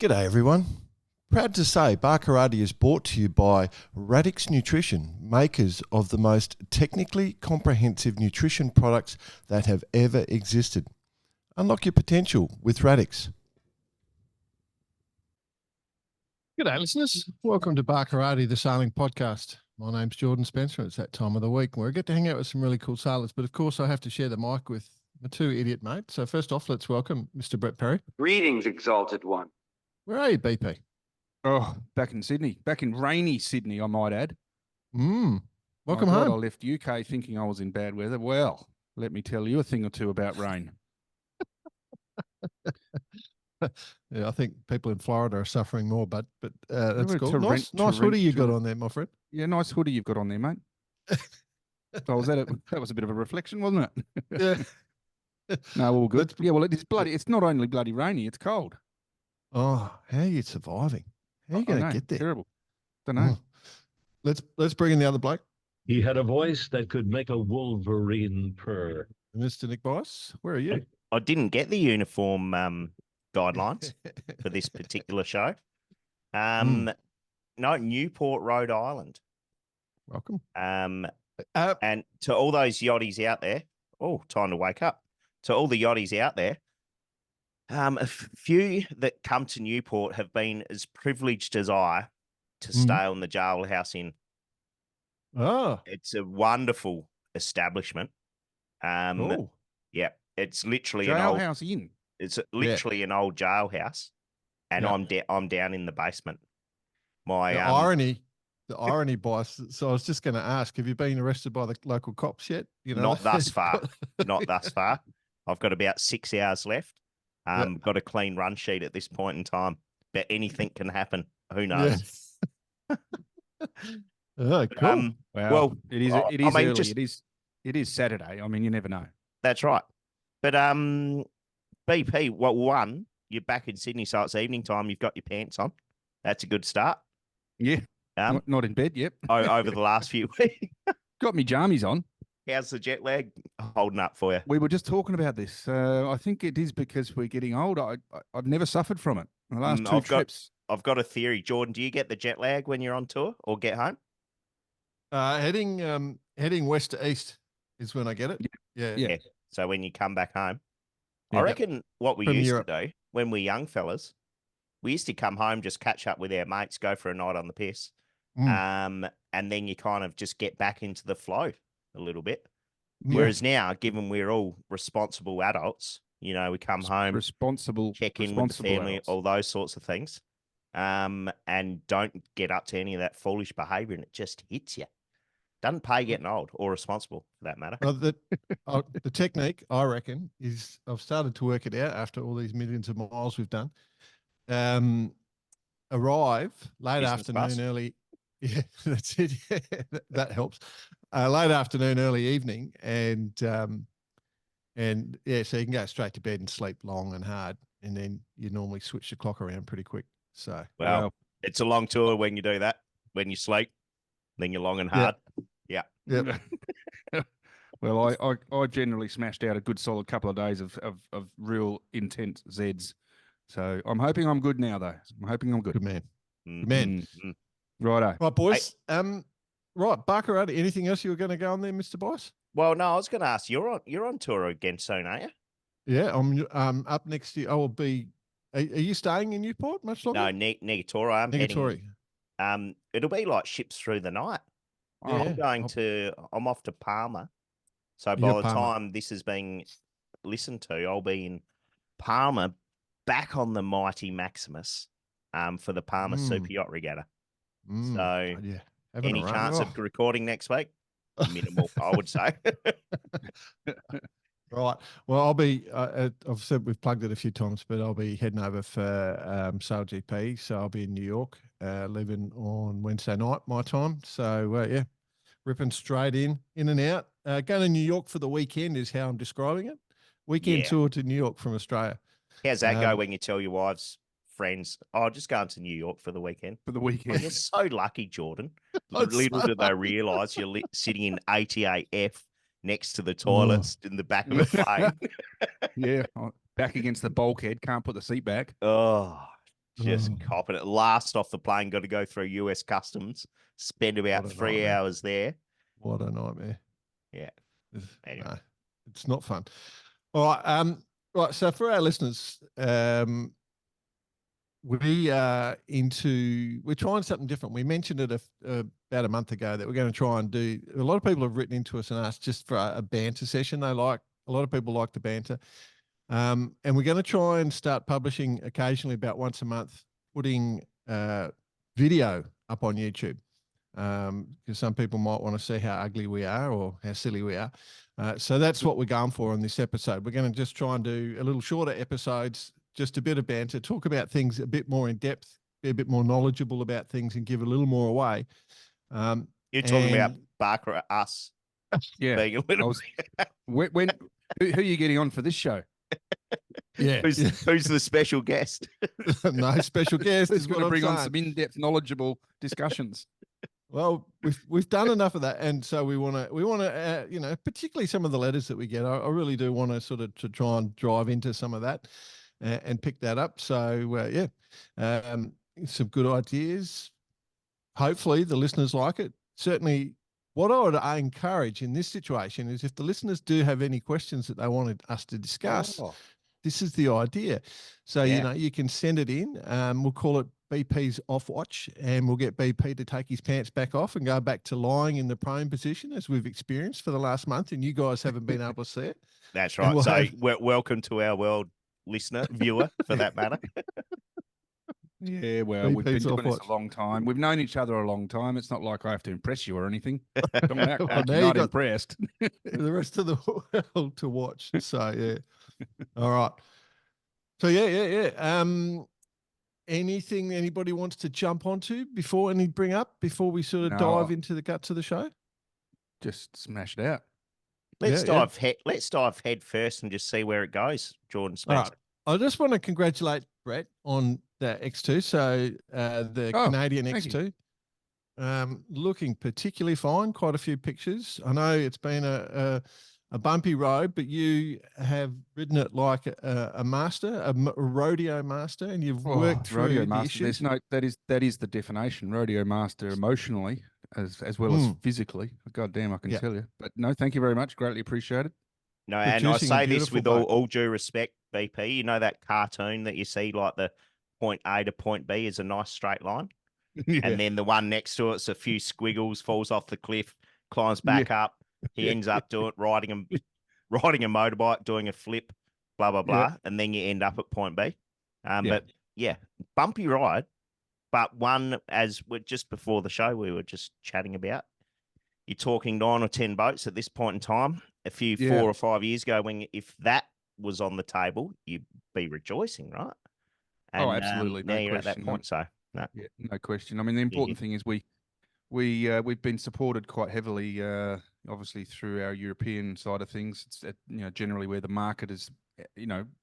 G'day everyone. Proud to say Barkarati is brought to you by Radix Nutrition, makers of the most technically comprehensive nutrition products that have ever existed. Unlock your potential with Radix. G'day listeners. Welcome to Barkarati, the Sailing Podcast. My name's Jordan Spencer. It's that time of the week where I get to hang out with some really cool sailors, but of course I have to share the mic with my two idiot mates. So first off, let's welcome Mr. Brett Perry. Greetings, exalted one. Where are you, BP? Oh, back in Sydney. Back in rainy Sydney, I might add. Welcome God, home. I left UK thinking I was in bad weather. Well, let me tell you a thing or two about rain. Yeah, I think people in Florida are suffering more, but that's cool. Nice torrent- hoodie you got torrent- on there, my friend. Yeah, nice hoodie you've got on there, mate. So that was a bit of a reflection, wasn't it? Yeah. No, all good. Yeah, well, it's not only bloody rainy, it's cold. Oh, how are you surviving? How are you going to get there? Terrible. Don't know. Oh. Let's bring in the other bloke, He had a voice that could make a wolverine purr. Mr. Nick Bice. Where are you? I didn't get the uniform guidelines for this particular show. No, Newport, Rhode Island. Welcome. And to all those yachties out there, time to wake up. To all the yachties out there, a few that come to Newport have been as privileged as I to stay on the Jailhouse Inn. Oh, It's a wonderful establishment. cool. Yeah, it's literally an old Jailhouse Inn. It's literally an old jailhouse, and I'm down in the basement. My The irony, Bice. So I was just going to ask, have you been arrested by the local cops yet? You know, not thus far. Not thus far. I've got about 6 hours left. Got a clean run sheet at this point in time, but anything can happen. Who knows? Oh, cool. Well, it is early. It is Saturday. I mean, you never know. That's right. But BP, well, one, you're back in Sydney, so it's evening time. You've got your pants on. That's a good start. Yeah. Not in bed. Yep. Over the last few weeks. Got me jammies on. How's the jet lag holding up for you? We were just talking about this. I think it is because we're getting older. I've never suffered from it. The last two trips. I've got a theory. Jordan, do you get the jet lag when you're on tour or get home? Heading west to east is when I get it. Yeah. So when you come back home, Yeah. I reckon what we From used Europe. to do when we were young fellas, we used to come home, just catch up with our mates, go for a night on the piss. And then you kind of just get back into the flow a little bit. Yeah. Whereas now, given we're all responsible adults, we come home, check in with the family, adults. all those sorts of things, and don't get up to any of that foolish behaviour, and it just hits you. Doesn't pay getting old or responsible for that matter. Well, the technique, I reckon, is I've started to work it out after all these millions of miles we've done. Arrive late Business afternoon, bus. early. Yeah, that's it. Yeah, that helps. Late afternoon, early evening, and so you can go straight to bed and sleep long and hard, and then you normally switch the clock around pretty quick. So Well, it's a long tour when you do that. When you sleep, then you're long and hard. Yeah. Well, I generally smashed out a good solid couple of days of real intense Zeds. So I'm hoping I'm good now, though. I'm hoping I'm good. good man. Mm. Good man. Mm. Right, boys. Right, Barkarati. Anything else you were going to go on there, Mr. Bice? Well, no, I was going to ask. You're on tour again soon, aren't you? Yeah, I'm up next year. I will be. Are you staying in Newport much longer? No, Negatory. I'm Negatory. heading. It'll be like ships through the night. Yeah. I'm off to Palma. So by the time this is being listened to, I'll be in Palma, back on the mighty Maximus, for the Palma Super Yacht Regatta. So, any chance of recording next week? Minimal, I would say. Right. Well, I'll be. I've said we've plugged it a few times, but I'll be heading over for Sail GP. So I'll be in New York, leaving on Wednesday night my time. So ripping straight in and out. Going to New York for the weekend is how I'm describing it. Weekend tour to New York from Australia. How's that go when you tell your wives, friends, just going to New York for the weekend? Oh, You're so lucky, Jordan. Little do they realise you're sitting in ATAF next to the toilets in the back of the plane. Yeah, back against the bulkhead, can't put the seat back. Oh, Just Oh. copping it. Last off the plane, got to go through US Customs. Spend about What a 3 nightmare. hours there. What a nightmare. Yeah. Anyway. No, it's not fun. All right. Right. So for our listeners, we're trying something different. We mentioned it about a month ago that we're going to try and do. A lot of people have written into us and asked just for a banter session. A lot of people like the banter. And we're going to try and start publishing occasionally about once a month, putting video up on YouTube. Because some people might want to see how ugly we are or how silly we are. So that's what we're going for on this episode. We're going to just try and do a little shorter episodes, just a bit of banter, talk about things a bit more in depth, be a bit more knowledgeable about things and give a little more away. You're talking about Barker, us. Yeah. Being a little Who are you getting on for this show? Yeah. Who's the special guest? No special guest Who's is going what to I'm bring on saying. some in-depth, knowledgeable discussions? Well, we've done enough of that, and so we want to, particularly some of the letters that we get. I really do want to sort of to try and drive into some of that, and pick that up. So some good ideas. Hopefully, the listeners like it. Certainly, what I would encourage in this situation is if the listeners do have any questions that they wanted us to discuss. Oh. This is the idea. So, Yeah. you can send it in. We'll call it BP's off watch, and we'll get BP to take his pants back off and go back to lying in the prone position as we've experienced for the last month. And you guys haven't been able to see it. That's And right. we'll So have- welcome to our world listener, viewer, for that matter. Yeah, well, we've been BP's off doing this watch. a long time. We've known each other a long time. It's not like I have to impress you or anything. Don't act Well, like now you're you not got- impressed. the rest of the world to watch. So, yeah. All right. So, yeah. Anything anybody wants to jump onto before we sort of No, dive into the guts of the show? Just smash it out. Let's Yeah, dive head first and just see where it goes, Jordan All Spencer. right. I just want to congratulate Brett on the X2. So the Oh, Canadian thank you. X2, looking particularly fine. Quite a few pictures. I know it's been a bumpy road, but you have ridden it like a master, a rodeo master, and you've worked through rodeo the master. issues. There's that is the definition. Rodeo master emotionally as well as physically. God damn, I can Yeah. tell you. But no, thank you very much. Greatly appreciated. No, and I Producing a say this beautiful with boat. all due respect, BP. You know that cartoon that you see, like the point A to point B is a nice straight line, and then the one next to it's a few squiggles, falls off the cliff, climbs back up. He ends up riding a motorbike, doing a flip, blah blah blah, and then you end up at point B. But yeah, bumpy ride, but one as just before the show we were just chatting about. You're talking 9 or 10 boats at this point in time. A few 4 or 5 years ago, if that was on the table, you'd be rejoicing, right? And, absolutely, now no you're at that question. point, so no. Yeah, no question. I mean, the important thing is we've been supported quite heavily, obviously through our European side of things. It's generally where the market is,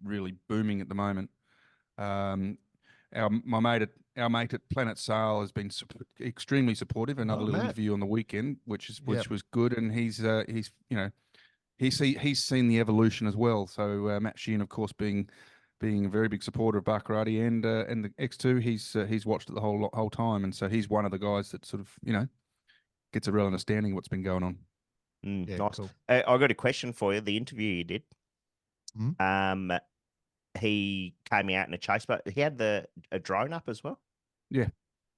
really booming at the moment. Our mate at Planet Sail has been extremely supportive. Another little Matt. interview on the weekend, which was good, and he's seen the evolution as well. So Matt Sheehan, of course, being a very big supporter of Bacarati and the X2, he's watched it the whole time, and so he's one of the guys that sort of gets a real understanding of what's been going on. Nice. Cool. I got a question for you. The interview you did, he came out in a chase boat. He had a drone up as well. Yeah.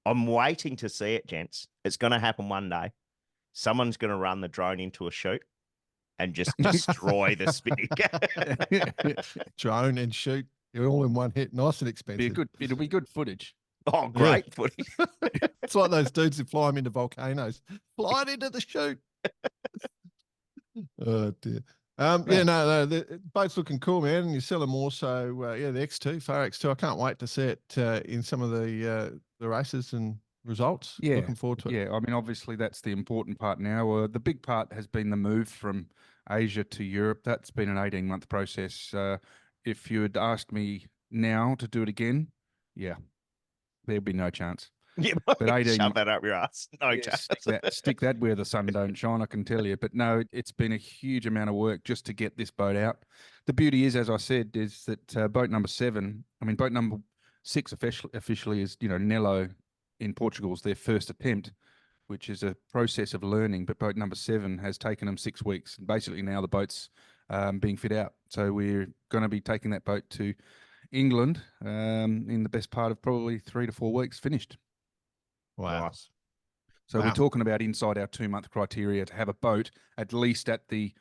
I'm waiting to see it, gents. It's going to happen one day. Someone's going to run the drone into a chute and just destroy the spinning. Drone and shoot. You're all in one hit. Nice and expensive. It'll be good footage. Oh, great footage. It's like those dudes who fly them into volcanoes. Fly it into the chute. Oh, dear. The boat's looking cool, man, and you sell them also. The X2, Far X2. I can't wait to see it in some of the races and results. Yeah, looking forward to it. Yeah, I mean, obviously that's the important part now. The big part has been the move from Asia to Europe. That's been an 18-month process. If you had asked me now to do it again, there'd be no chance. Yeah, But 18 shove that up your ass. No chance. stick that where the sun don't shine, I can tell you. But no, it's been a huge amount of work just to get this boat out. The beauty is, as I said, is that boat number 7, 6 officially is, Nelo in Portugal's their first attempt, which is a process of learning. But boat number 7 has taken them 6 weeks. Basically, now the boat's being fit out. So we're going to be taking that boat to England in the best part of probably 3 to 4 weeks finished. Wow. Nice. So we're talking about inside our 2-month criteria to have a boat at least at the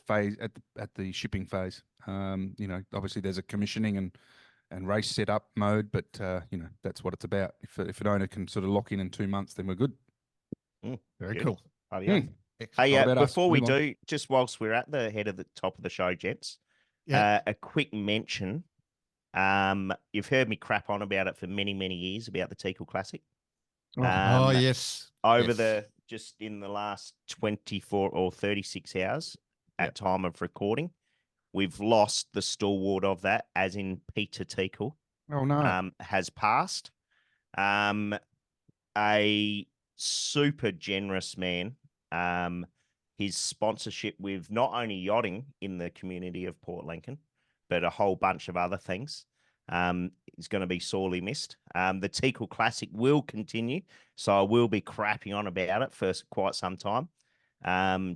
phase at the shipping phase. Obviously there's a commissioning and race setup mode, but that's what it's about. If an owner can sort of lock in 2 months, then we're good. Very Good. cool. Hey, Not about us. before we Move on. do, just whilst we're at the head of the top of the show, gents, a quick mention. You've heard me crap on about it for many, many years about the Teakle Classic. Yes. Over just in the last 24 or 36 hours at time of recording, we've lost the stalwart of that, as in Peter Teakle. Oh no. Has passed. A super generous man. His sponsorship with not only yachting in the community of Port Lincoln, but a whole bunch of other things. Is going to be sorely missed. The Teakle Classic will continue, so I will be crapping on about it for quite some time.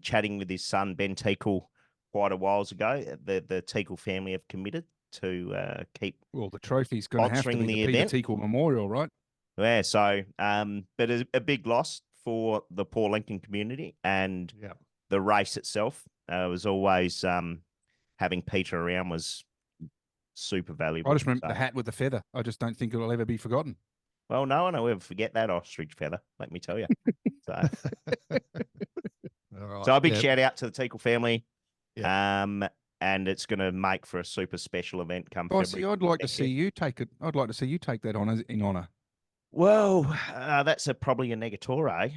Chatting with his son, Ben Teakle, quite a while ago. The Teakle family have committed to keep. Well, the trophy's going to have to be the Peter Teakle Memorial, right? Yeah, so, but a big loss for the Port Lincoln community and the race itself. Was always having Peter around was super valuable. I just remember the hat with the feather. I just don't think it'll ever be forgotten. Well, no one will ever forget that ostrich feather, let me tell you. So, so a big shout out to the Teakle family. And it's going to make for a super special event come February. I'd like to see you take it. I'd like to see you take that on in honour. Well, that's probably a negatore.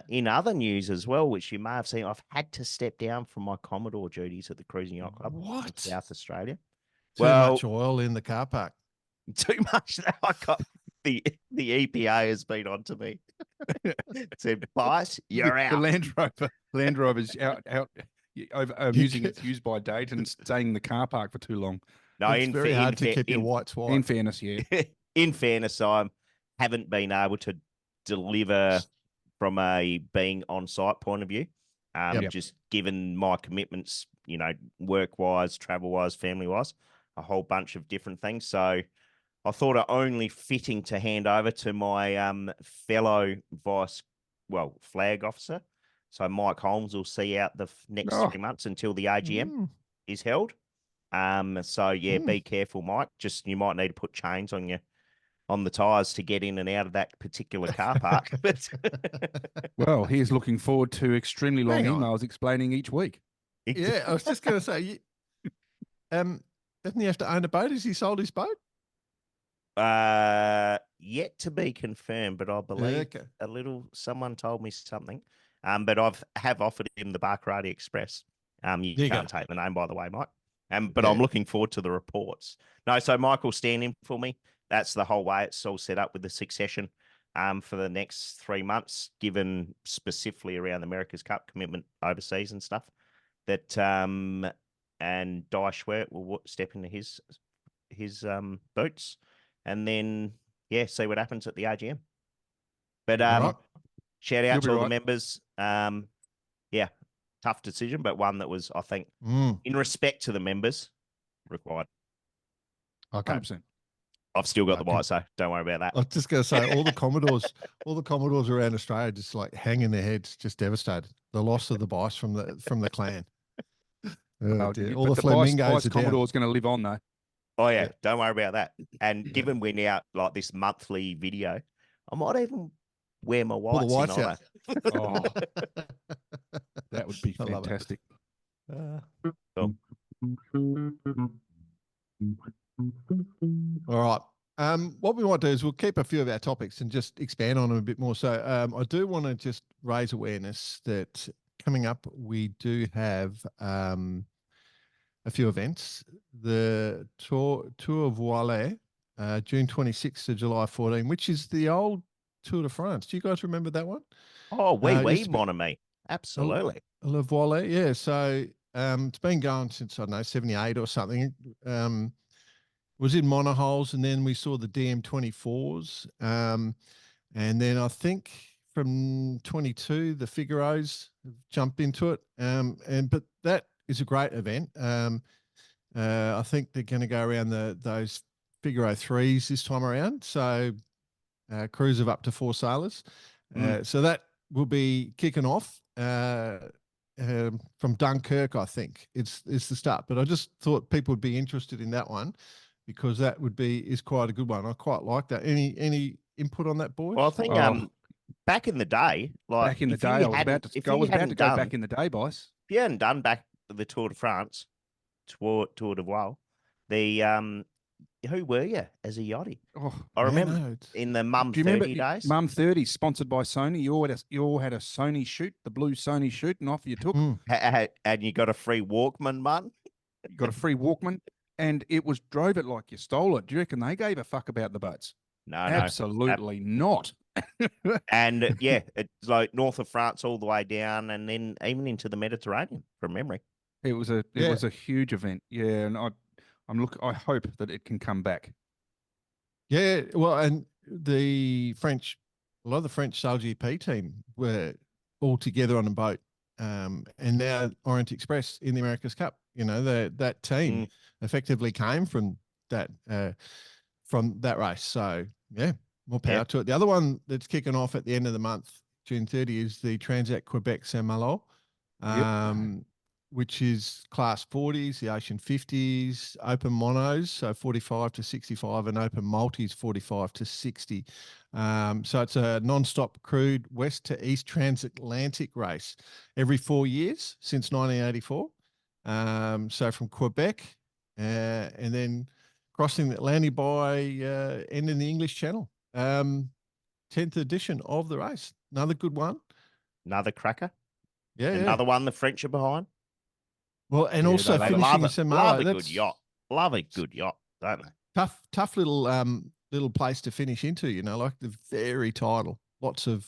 In other news as well, which you may have seen, I've had to step down from my Commodore duties at the Cruising Yacht Club in South Australia. Too much oil in the car park. Too much. I got the EPA has been on to me. Said, "Bite, you're out." The Land Rover's out using its use by date and staying in the car park for too long. No, it's very hard to keep your whites white. In fairness, yeah. In fairness, I haven't been able to deliver from a being on site point of view. Just given my commitments, work-wise, travel-wise, family-wise, a whole bunch of different things. So I thought it only fitting to hand over to my fellow flag officer. So Mike Holmes will see out the next 3 months until the AGM is held. Be careful, Mike. Just you might need to put chains on the tyres to get in and out of that particular car park. Well, he's looking forward to extremely long emails explaining each week. Yeah, I was just going to say, doesn't he have to own a boat? Has he sold his boat? Yet to be confirmed, but I believe someone told me something. But have offered him the Barcarati Express. You can't take the name, by the way, Mike. But I'm looking forward to the reports. No, so Michael's standing for me. That's the whole way it's all set up with the succession for the next 3 months, given specifically around the America's Cup commitment overseas and stuff. That and Di Schwert will step into his boots, and then see what happens at the AGM. But shout out to all the members. Tough decision, but one that was, I think, in respect to the members, required. Okay. 100%. I've still got the bite, so don't worry about that. I was just going to say, all the Commodores around Australia just like hanging their heads, just devastated. The loss of the Bice from the clan. All the flamingos are Commodore's going to live on, though. Oh, yeah. Don't worry about that. And given we're now like this monthly video, I might even wear my whites, whites in out. That would be fantastic. Cool. All right. What we might do is we'll keep a few of our topics and just expand on them a bit more. So I do want to just raise awareness that coming up, we do have a few events. The Tour of Voile, June 26th to July 14, which is the old Tour de France. Do you guys remember that one? Oh, mon ami. Absolutely. Le Voile, yeah. So it's been going since, I don't know, 78 or something. was in monohulls, and then we saw the DM24s. And then I think from 22, the Figaros jumped into it. But that is a great event. I think they're going to go around those Figaro 3s this time around. So crews of up to 4 sailors. So that will be kicking off from Dunkirk, I think. It's the start. But I just thought people would be interested in that one because that is quite a good one. I quite like that. Any input on that, boys? Well, I think back in the day, like back in the if day, you I was hadn't- about to if go. I you was about hadn't to go done- back in the day, boys. If you hadn't done back the Tour de France, Tour de Voile, the who were you as a yachty? Oh, I Yeah, remember no, it's- in the Mum do you remember 30 days. Mum 30, sponsored by Sony? You all had a Sony shoot, the blue Sony shoot, and off you took. And you got a free Walkman, man. You got a free Walkman, and it was drove it like you stole it. Do you reckon they gave a fuck about the boats? No, Absolutely not. And yeah, it's like north of France all the way down, and then even into the Mediterranean from memory. It was a huge event. Yeah, and I hope that it can come back. Yeah, well, and a lot of the French Sail GP team were all together on a boat, and now Orient Express in the America's Cup. You know, that team effectively came from that race. So yeah, more power to it. The other one that's kicking off at the end of the month, June 30, is the Transat Quebec Saint-Malo. Which is class 40s, the Ocean 50s, open monos, so 45 to 65, and open multis, 45 to 60. So it's a non-stop crewed west to east transatlantic race every 4 years since 1984. So from Quebec and then crossing the Atlantic by ending the English Channel. 10th edition of the race. Another good one. Another cracker. Yeah, Another one the French are behind. Well, and Yeah, also they finishing in Saint-Malo. Love a good yacht. Love a good yacht, don't they? Tough little place to finish into. You know, like the very tidal. Lots of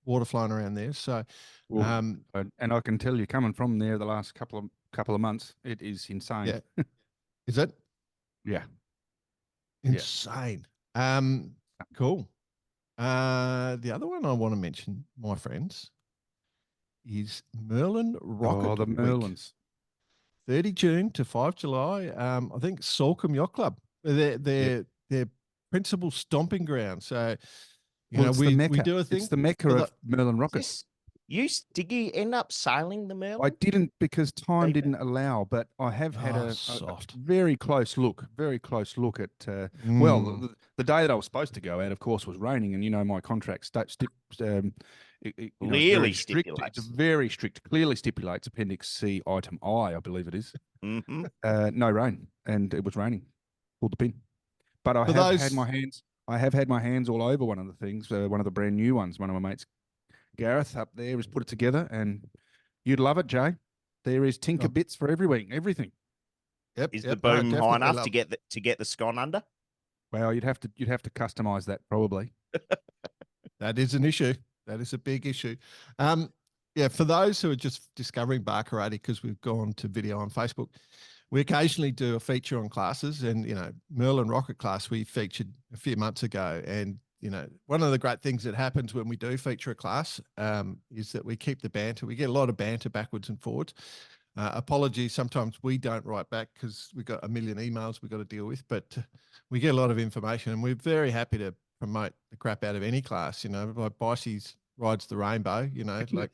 water flowing around there. So, And I can tell you, coming from there the last couple of months, it is insane. Yeah. Is it? Yeah. Insane. Cool. The other one I want to mention, my friends, is Merlin Rocket. Oh, the Week. Merlins. 30 June to 5 July. I think Salcombe Yacht Club. Their principal stomping ground. So, you know, we do a thing. It's the Mecca of Merlin Rockets. Did you end up sailing the Merlin? I didn't because time didn't allow, but I have had a very close look at. Well, the day that I was supposed to go out, of course, was raining, and you know my contract clearly stipulates. It's very strict. Clearly stipulates Appendix C, Item I believe it is. Mm-hmm. No rain, and it was raining. Pulled the pin, but I have had my hands. I have had my hands all over one of the things. One of the brand new ones. One of my mates, Gareth, up there, has put it together, and you'd love it, Jay. There is tinker bits for everything. Yep. Is the boom high enough to get the scone under? Well, you'd have to customize that probably. That is an issue. That is a big issue. Yeah, for those who are just discovering bar karate because we've gone to video on Facebook, we occasionally do a feature on classes, and you know, Merlin Rocket class we featured a few months ago, and you know, one of the great things that happens when we do feature a class is that we keep the banter. We get a lot of banter backwards and forwards. Apologies, sometimes we don't write back because we've got a million emails we've got to deal with, but we get a lot of information, and we're very happy to promote the crap out of any class. You know, like Bicey's rides the rainbow, you know, like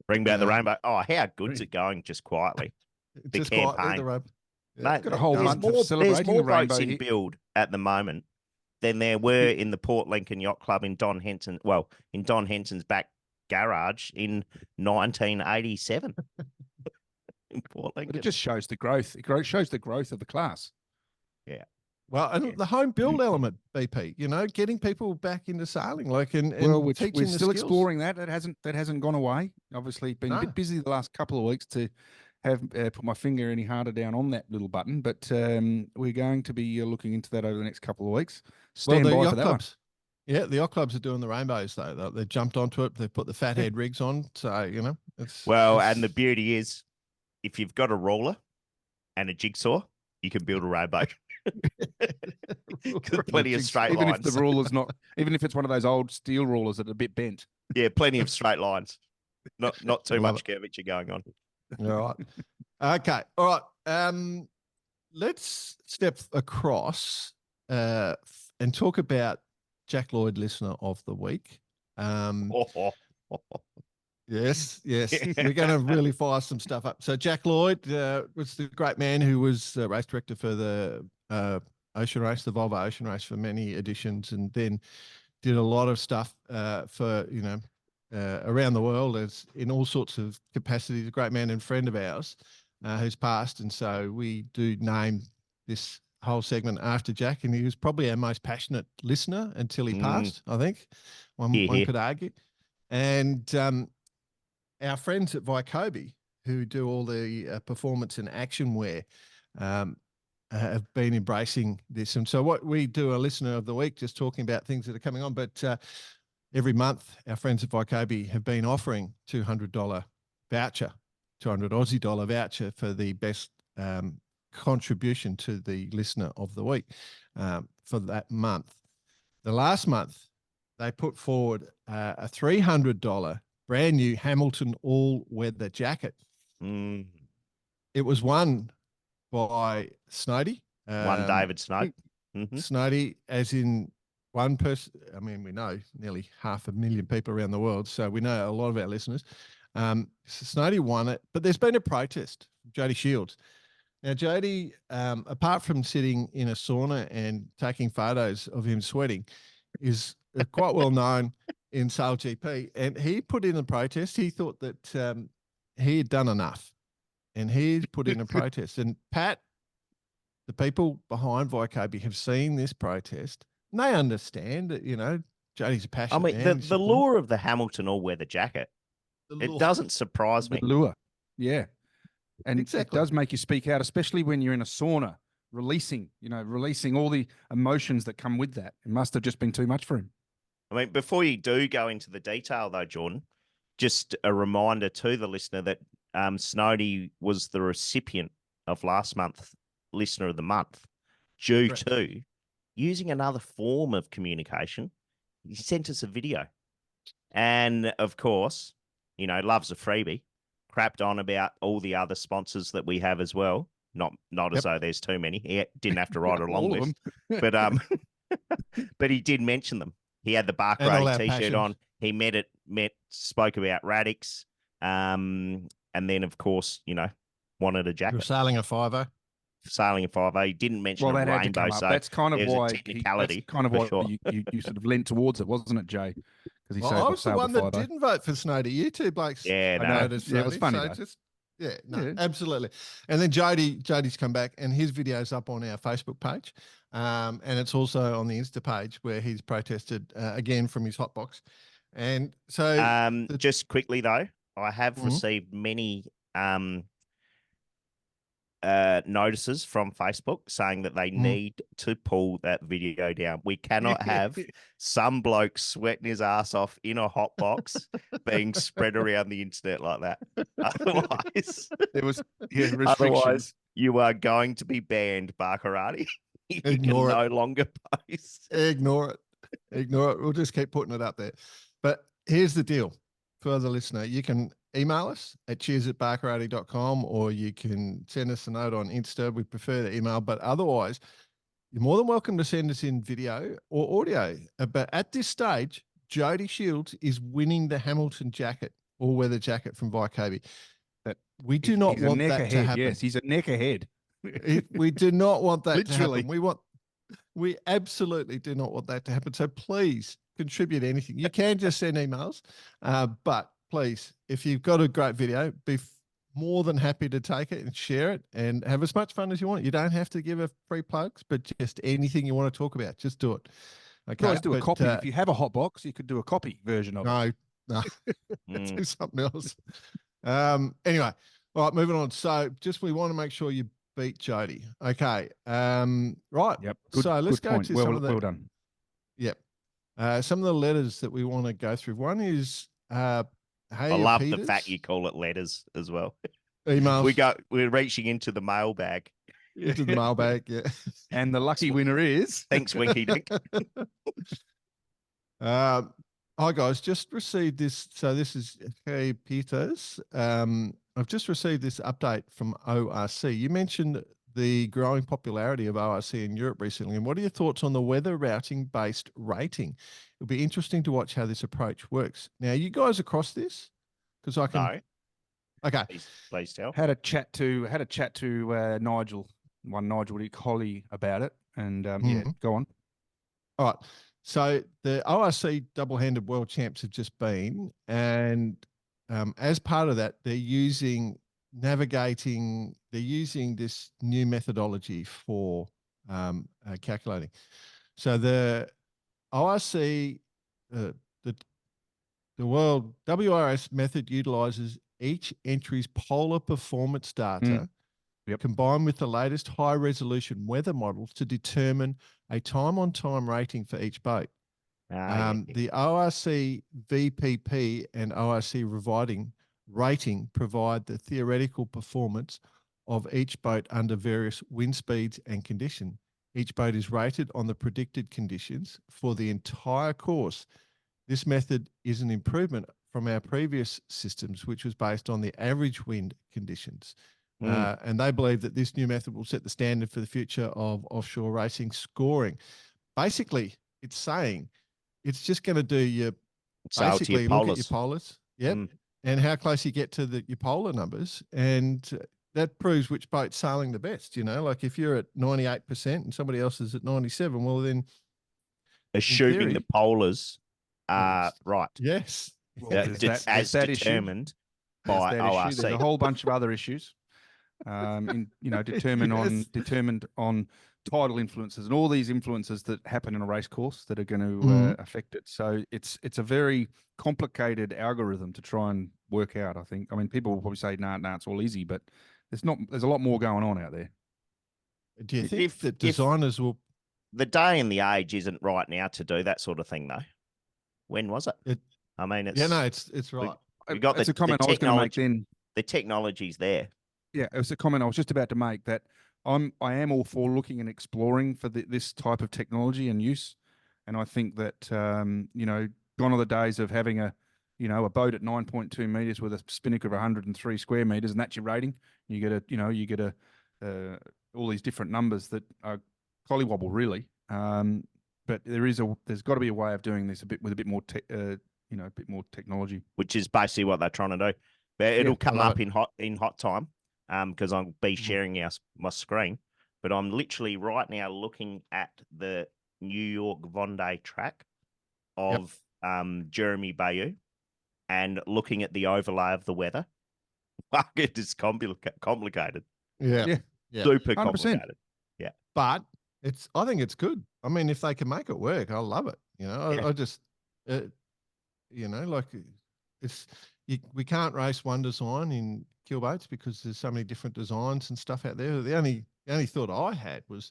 bring back the rainbow. Oh, how good's it going? Just quietly. just campaign. quietly, the rainbow. Mate, got a whole month of there's celebrating more the rainbow boats in here. build at the moment than there were in the Port Lincoln Yacht Club in Don Henson's back garage in 1987. In Port Lincoln. But it just shows the growth. It shows the growth of the class. Yeah. Well, and the home build element, BP, you know, getting people back into sailing, like and we're teaching the still skills. exploring that. That hasn't gone away. Obviously, been a bit busy the last couple of weeks to have put my finger any harder down on that little button. But we're going to be looking into that over the next couple of weeks. Stand by for that clubs. Yeah, the yacht clubs are doing the rainbows though. They jumped onto it. They put the fathead rigs on. So you know, and the beauty is, if you've got a roller and a jigsaw, you can build a rainbow. Plenty of straight Even lines. if the ruler's not, even if it's one of those old steel rulers that are a bit bent. Yeah, plenty of straight lines. Not too Love much curvature going on. All right. Okay. All right. Let's step across and talk about Jack Lloyd Listener of the Week. Yes. We're going to really fire some stuff up. So Jack Lloyd was the great man who was the race director for the Ocean Race, the Volvo Ocean Race for many editions, and then did a lot of stuff for, around the world as in all sorts of capacities. A great man and friend of ours who's passed. And so we do name this whole segment after Jack, and he was probably our most passionate listener until he passed, I think. One could argue. And our friends at Vycobi, who do all the performance and action wear, have been embracing this. And so what we do, a listener of the week, just talking about things that are coming on. But every month, our friends at Vycobi have been offering $200 voucher, 200 Aussie dollar voucher for the best contribution to the listener of the week for that month. The last month, they put forward a $300 brand new Hamilton all-weather jacket. It was won by Snodey. One David Snow. Snodey, as in one person. I mean, we know nearly 500,000 people around the world, so we know a lot of our listeners. Snodey won it, but there's been a protest from Jody Shields. Now, Jody, apart from sitting in a sauna and taking photos of him sweating, is quite well known in Sail GP, and he put in a protest. He thought that he had done enough, and he put in a protest. And Pat, the people behind Vycobi have seen this protest, and they understand that, Jody's a passionate man. I mean, the lure of the Hamilton all-weather jacket, it doesn't surprise me. The lure, yeah. And exactly. It does make you speak out, especially when you're in a sauna, releasing all the emotions that come with that. It must have just been too much for him. I mean, before you do go into the detail, though, Jordan, just a reminder to the listener that Snodey was the recipient of last month's Listener of the Month due to using another form of communication. He sent us a video. And, of course, loves a freebie. Crapped on about all the other sponsors that we have as well. Not as though there's too many. He didn't have to write a long list. But he did mention them. He had the Barker t-shirt on. He spoke about Radix. And then, of course, wanted a jacket. You're sailing a 5-0. Sailing a 5-0. He didn't mention a rainbow. So that's kind of why technicality. That's kind of why you sort of leant towards it, wasn't it, Jay? Because he I was the one that didn't vote for Snodey. You two blokes. Yeah, no. Yeah, it was funny. So absolutely. And then Jody's come back, and his video's up on our Facebook page. And it's also on the Insta page where he's protested again from his hotbox. And so just quickly though, I have received many notices from Facebook saying that they need to pull that video down. We cannot have some bloke sweating his ass off in a hot box being spread around the internet like that. Otherwise, there was restrictions. Otherwise, you are going to be banned, Barkarati. You Ignore can it. no longer post. Ignore it. We'll just keep putting it up there. But here's the deal for the listener. You can email us at cheers@barkarati.com, or you can send us a note on Insta. We prefer the email, but otherwise, you're more than welcome to send us in video or audio. But at this stage, Jody Shields is winning the Hamilton jacket, all-weather jacket from Vycobi. We do not want that to happen. Yes, he's a neck ahead. We do not want that Literally. to happen. We absolutely do not want that to happen. So please contribute anything. You can just send emails, but please, if you've got a great video, be more than happy to take it and share it and have as much fun as you want. You don't have to give a free plugs, but just anything you want to talk about, just do it. Okay. Always do a copy. If you have a hot box, you could do a copy version of it. No, do something else. Anyway, all right, moving on. So we want to make sure you beat Jody. Okay. Right. Yep. So let's go point. to well, some of the. Well done. Yep. Some of the letters that we want to go through. One is I love the fact you call it letters as well. Emails. We're reaching into the mailbag. into the mailbag. Yeah. And the lucky winner is. Thanks, Winky Dink. Hi guys, just received this. So this is Hey Peters. I've just received this update from ORC. You mentioned the growing popularity of ORC in Europe recently. And what are your thoughts on the weather routing based rating? It'll be interesting to watch how this approach works. Now, you guys across this? Because I can. No. Okay. Please tell. Had a chat to Nigel Holly about it, and yeah, go on. All right. So the ORC double-handed world champs have just been, and as part of that, they're using this new methodology for calculating. So the ORC, the world WRS method utilizes each entry's polar performance data combined with the latest high-resolution weather models to determine a time-on-time rating for each boat. The ORC VPP and ORC rating provide the theoretical performance of each boat under various wind speeds and condition. Each boat is rated on the predicted conditions for the entire course. This method is an improvement from our previous systems, which was based on the average wind conditions. And they believe that this new method will set the standard for the future of offshore racing scoring. Basically, it's saying it's just going to do your basically look at your polars, and how close you get to your polar numbers, and that proves which boat's sailing the best. You know, like if you're at 98% and somebody else is at 97, well then, assuming the polars are right, yes, well, as determined by ORC. There's a whole bunch of other issues. Determined on tidal influences and all these influences that happen in a race course that are going to affect it. So it's a very complicated algorithm to try and work out. I think. I mean, people will probably say, "Nah, it's all easy," but there's not. There's a lot more going on out there. Do you think that designers will? The day and the age isn't right now to do that sort of thing, though. When was it? I mean, it's right. We got it's a comment I was going to make then. The technology's there. Yeah, it was a comment I was just about to make that I am all for looking and exploring for this type of technology and use, and I think that gone are the days of having a boat at 9.2 meters with a spinnaker of 103 square meters, and that's your rating. You get all these different numbers that are collywobble really. But there's got to be a way of doing this with a bit more technology, which is basically what they're trying to do. But it'll come up in hot time. Because I'll be sharing my screen, but I'm literally right now looking at the New York Vendée track of Jeremy Bayou and looking at the overlay of the weather. It is complicated. Yeah. Super 100%. complicated. Yeah. But I think it's good. I mean, if they can make it work, I love it. I just, we can't race one design in keelboats because there's so many different designs and stuff out there. The only thought I had was,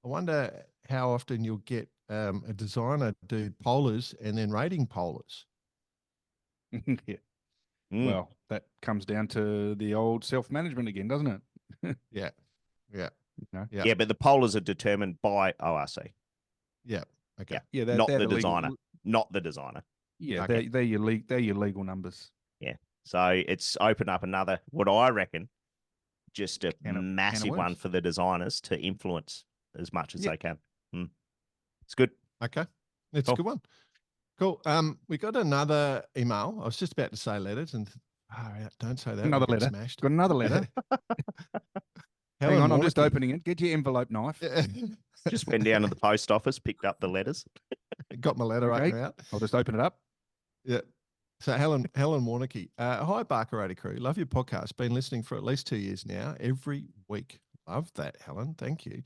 I wonder how often you'll get a designer do polars and then rating polars. Yeah. Well, that comes down to the old self-management again, doesn't it? Yeah. Yeah, but the polars are determined by ORC. Yeah. Okay. Yeah, not the designer. Not the designer. Yeah, okay. they're your legal numbers. Yeah. So it's opened up another, what I reckon, just a massive one for the designers to influence as much as they can. It's good. Okay. It's a good one. Cool. We got another email. I was just about to say letters and don't say that. Another letter. Smashed. Got another letter. Hang on, I'm just opening it. Get your envelope knife. Just went down to the post office, picked up the letters. Got my letter out. I'll just open it up. Yeah. So Helen Warnicky. Hi, Barker crew. Love your podcast. Been listening for at least 2 years now, every week. Love that, Helen. Thank you.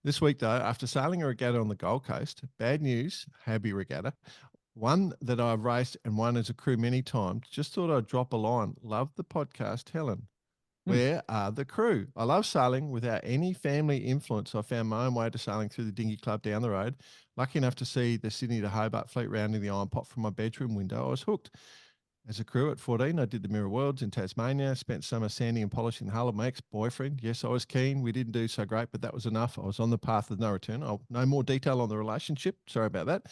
This week, though, after sailing a regatta on the Gold Coast, bad news, Habby Regatta, one that I've raced and won as a crew many times, just thought I'd drop a line. Love the podcast, Helen. Where are the crew? I love sailing without any family influence. I found my own way to sailing through the dinghy club down the road. Lucky enough to see the Sydney to Hobart fleet rounding the Iron Pot from my bedroom window. I was hooked. As a crew at 14, I did the Mirror Worlds in Tasmania, spent summer sanding and polishing the hull of my ex-boyfriend. Yes, I was keen. We didn't do so great, but that was enough. I was on the path of no return. I'll no more detail on the relationship. Sorry about that.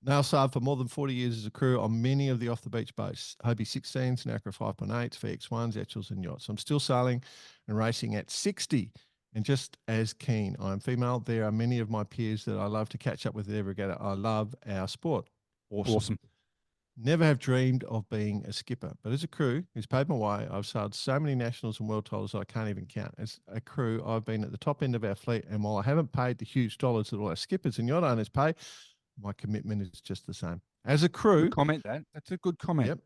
Now sailed for more than 40 years as a crew on many of the off-the-beach boats, Hobie 16s, Nacra 5.8s, VX1s, Etchels and yachts. I'm still sailing and racing at 60 and just as keen. I'm female. There are many of my peers that I love to catch up with at every regatta. I love our sport. Awesome. Never have dreamed of being a skipper, but as a crew who's paved my way, I've sailed so many nationals and world titles I can't even count. As a crew, I've been at the top end of our fleet, and while I haven't paid the huge dollars that all our skippers and yacht owners pay, my commitment is just the same. As a crew, That's a good comment. Yep.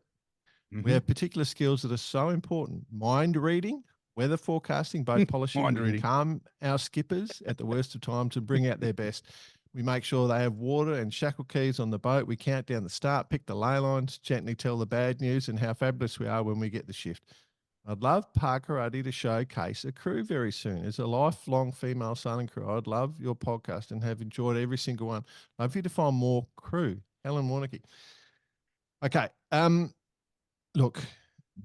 We have particular skills that are so important: mind reading, weather forecasting, boat polishing. Mind We can reading. calm our skippers at the worst of times and bring out their best. We make sure they have water and shackle keys on the boat. We count down the start, pick the ley lines, gently tell the bad news and how fabulous we are when we get the shift. I'd love Parkerati to showcase a crew very soon. As a lifelong female sailing crew, I'd love your podcast and have enjoyed every single one. Love you to find more crew. Helen Warnicky. Okay. Look,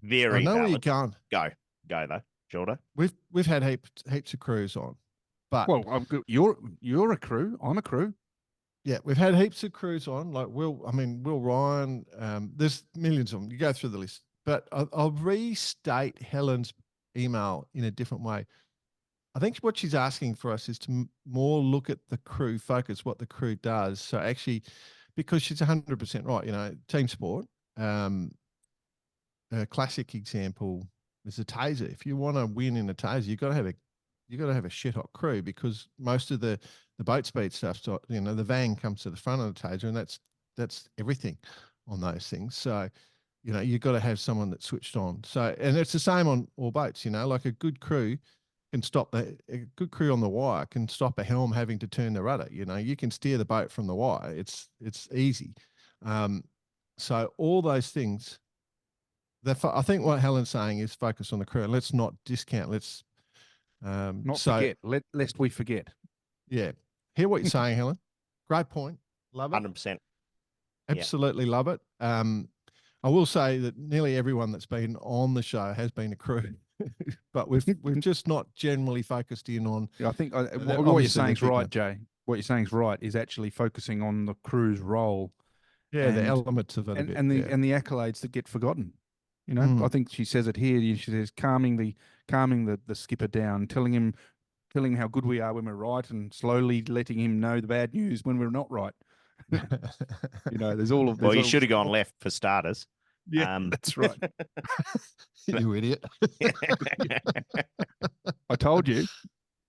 Very I know where you're valid. going. Go though, Jordan. We've had heaps of crews on, but Well, you're a crew. I'm a crew. yeah, we've had heaps of crews on. Like Will Ryan. There's millions of them. You go through the list, but I'll restate Helen's email in a different way. I think what she's asking for us is to more look at the crew focus, what the crew does. So actually, because she's 100% right, team sport. A classic example is a taser. If you want to win in a taser, you got to have a shit hot crew, because most of the boat speed stuff, the van comes to the front of the taser, and that's everything on those things. So, you've got to have someone that's switched on. So, and it's the same on all boats. Like a good crew can a good crew on the wire can stop a helm having to turn the rudder. You can steer the boat from the wire. It's easy. So all those things. I think what Helen's saying is focus on the crew. Let's not discount. Let's forget. Lest we forget. Yeah. Hear what you're saying, Helen. Great point. Love it. 100%. Absolutely love it. I will say that nearly everyone that's been on the show has been a crew, but we've just not generally focused in on. Yeah, I think what you're saying is right, Jay. What you're saying is right. Is actually focusing on the crew's role. Yeah, the elements of it and the accolades that get forgotten. I think she says it here. She says calming the skipper down, telling him how good we are when we're right, and slowly letting him know the bad news when we're not right. There's all of this. Well, you should have gone left for starters. Yeah, that's right. You idiot. I told you.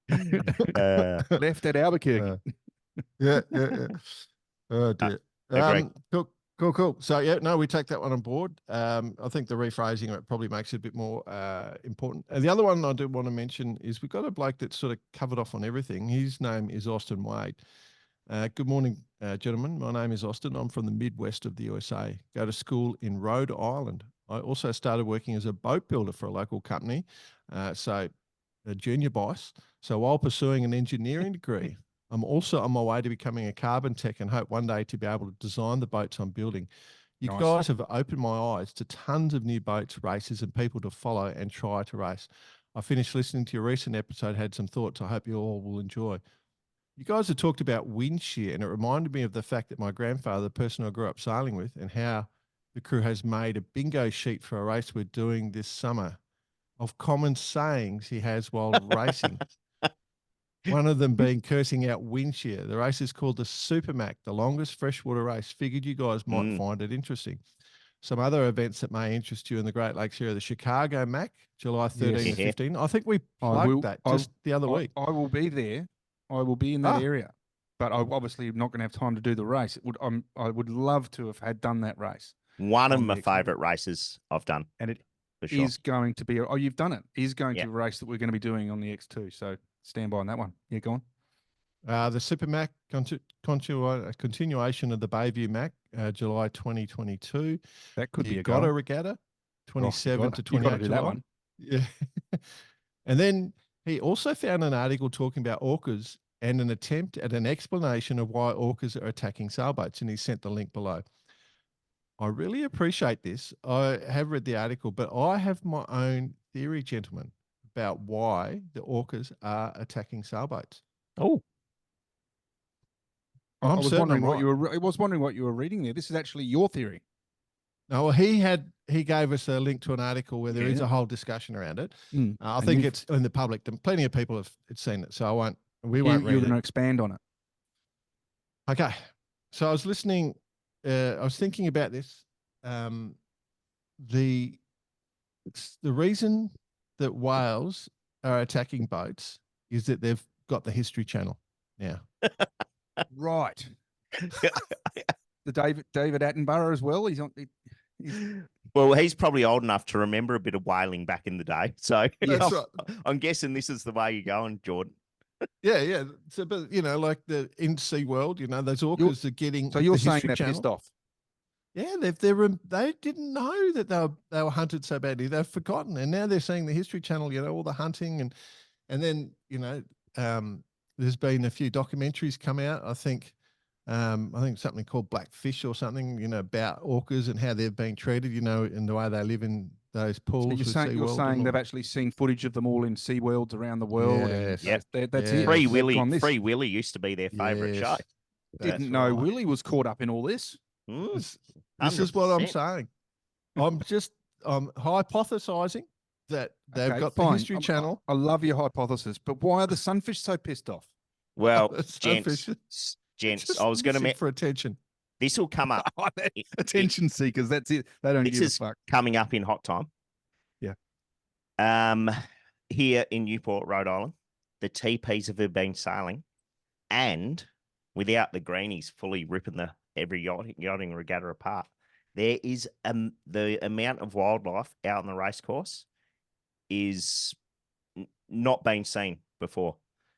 Left at Albuquerque. Yeah. Oh dear. Cool. So we take that one on board. I think the rephrasing of it probably makes it a bit more important. And the other one I do want to mention is we've got a bloke that's sort of covered off on everything. His name is Austin Wade. Good morning, gentlemen. My name is Austin. I'm from the Midwest of the USA. Go to school in Rhode Island. I also started working as a boat builder for a local company, so a junior boss. So while pursuing an engineering degree, I'm also on my way to becoming a carbon tech and hope one day to be able to design the boats I'm building. You guys have opened my eyes to tons of new boats, races, and people to follow and try to race. I finished listening to your recent episode, had some thoughts I hope you all will enjoy. You guys have talked about wind shear, and it reminded me of the fact that my grandfather, the person I grew up sailing with, and how the crew has made a bingo sheet for a race we're doing this summer of common sayings he has while racing. One of them being cursing out wind shear. The race is called the Supermac, the longest freshwater race. Figured you guys might find it interesting. Some other events that may interest you in the Great Lakes area: the Chicago Mac, July 13 to 15. I think we plugged that just the other week. I will be there. I will be in that area, but I'm obviously not going to have time to do the race. I would love to have done that race. One of my favourite races I've done, and it for sure. is going to be. Oh, you've done it. Is going to be a race that we're going to be doing on the X2. So stand by on that one. Yeah, go on. The Super Mac continuation of the Bayview Mac, July 2022. That could be a Gotta Regatta, 27 to 28 do July. That one. Yeah. And then he also found an article talking about orcas and an attempt at an explanation of why orcas are attacking sailboats, and he sent the link below. I really appreciate this. I have read the article, but I have my own theory, gentlemen, about why the orcas are attacking sailboats. Oh, I'm was certain wondering I'm what right. you were. I was wondering what you were reading there. This is actually your theory. No, well, he gave us a link to an article where there is Yeah. a whole discussion around it. I And think you've- it's in the public. Plenty of people have seen it, so we You, won't you're read going to it. expand on it. Okay, so I was listening. I was thinking about this. The reason that whales are attacking boats is that they've got the History Channel now. Right. The David Attenborough as well. He's on. well, he's probably old enough to remember a bit of whaling back in the day. So That's right. I'm guessing this is the way you're going, Jordan. Yeah. So, but like the in Sea World, those orcas are getting. So you're the saying History they're Channel. pissed off? Yeah, they didn't know that they were hunted so badly. They've forgotten, and now they're seeing the History Channel. All the hunting and then there's been a few documentaries come out. I think something called Blackfish or something. About orcas and how they've been treated. And the way they live in those pools. So you're saying they've actually seen footage of them all in Sea Worlds around the world. Yes. And that's Yes. it. Free They've Willy, gone this. Free Willy used to be their favourite show. Yes. Didn't know Willie was caught up in all this. This is what I'm 100%. saying. I'm hypothesizing that they've Okay, got the fine. History Channel. I love your hypothesis, but why are the sunfish so pissed off? Well, It's gents, just I was going to looking for attention. this will come up. Attention seekers, that's it. They don't This give a is fuck. coming up in hot time. Yeah. Here in Newport, Rhode Island, the TPs have been sailing, and without the greenies fully ripping every yachting regatta apart, there is the amount of wildlife out on the racecourse is not been seen before.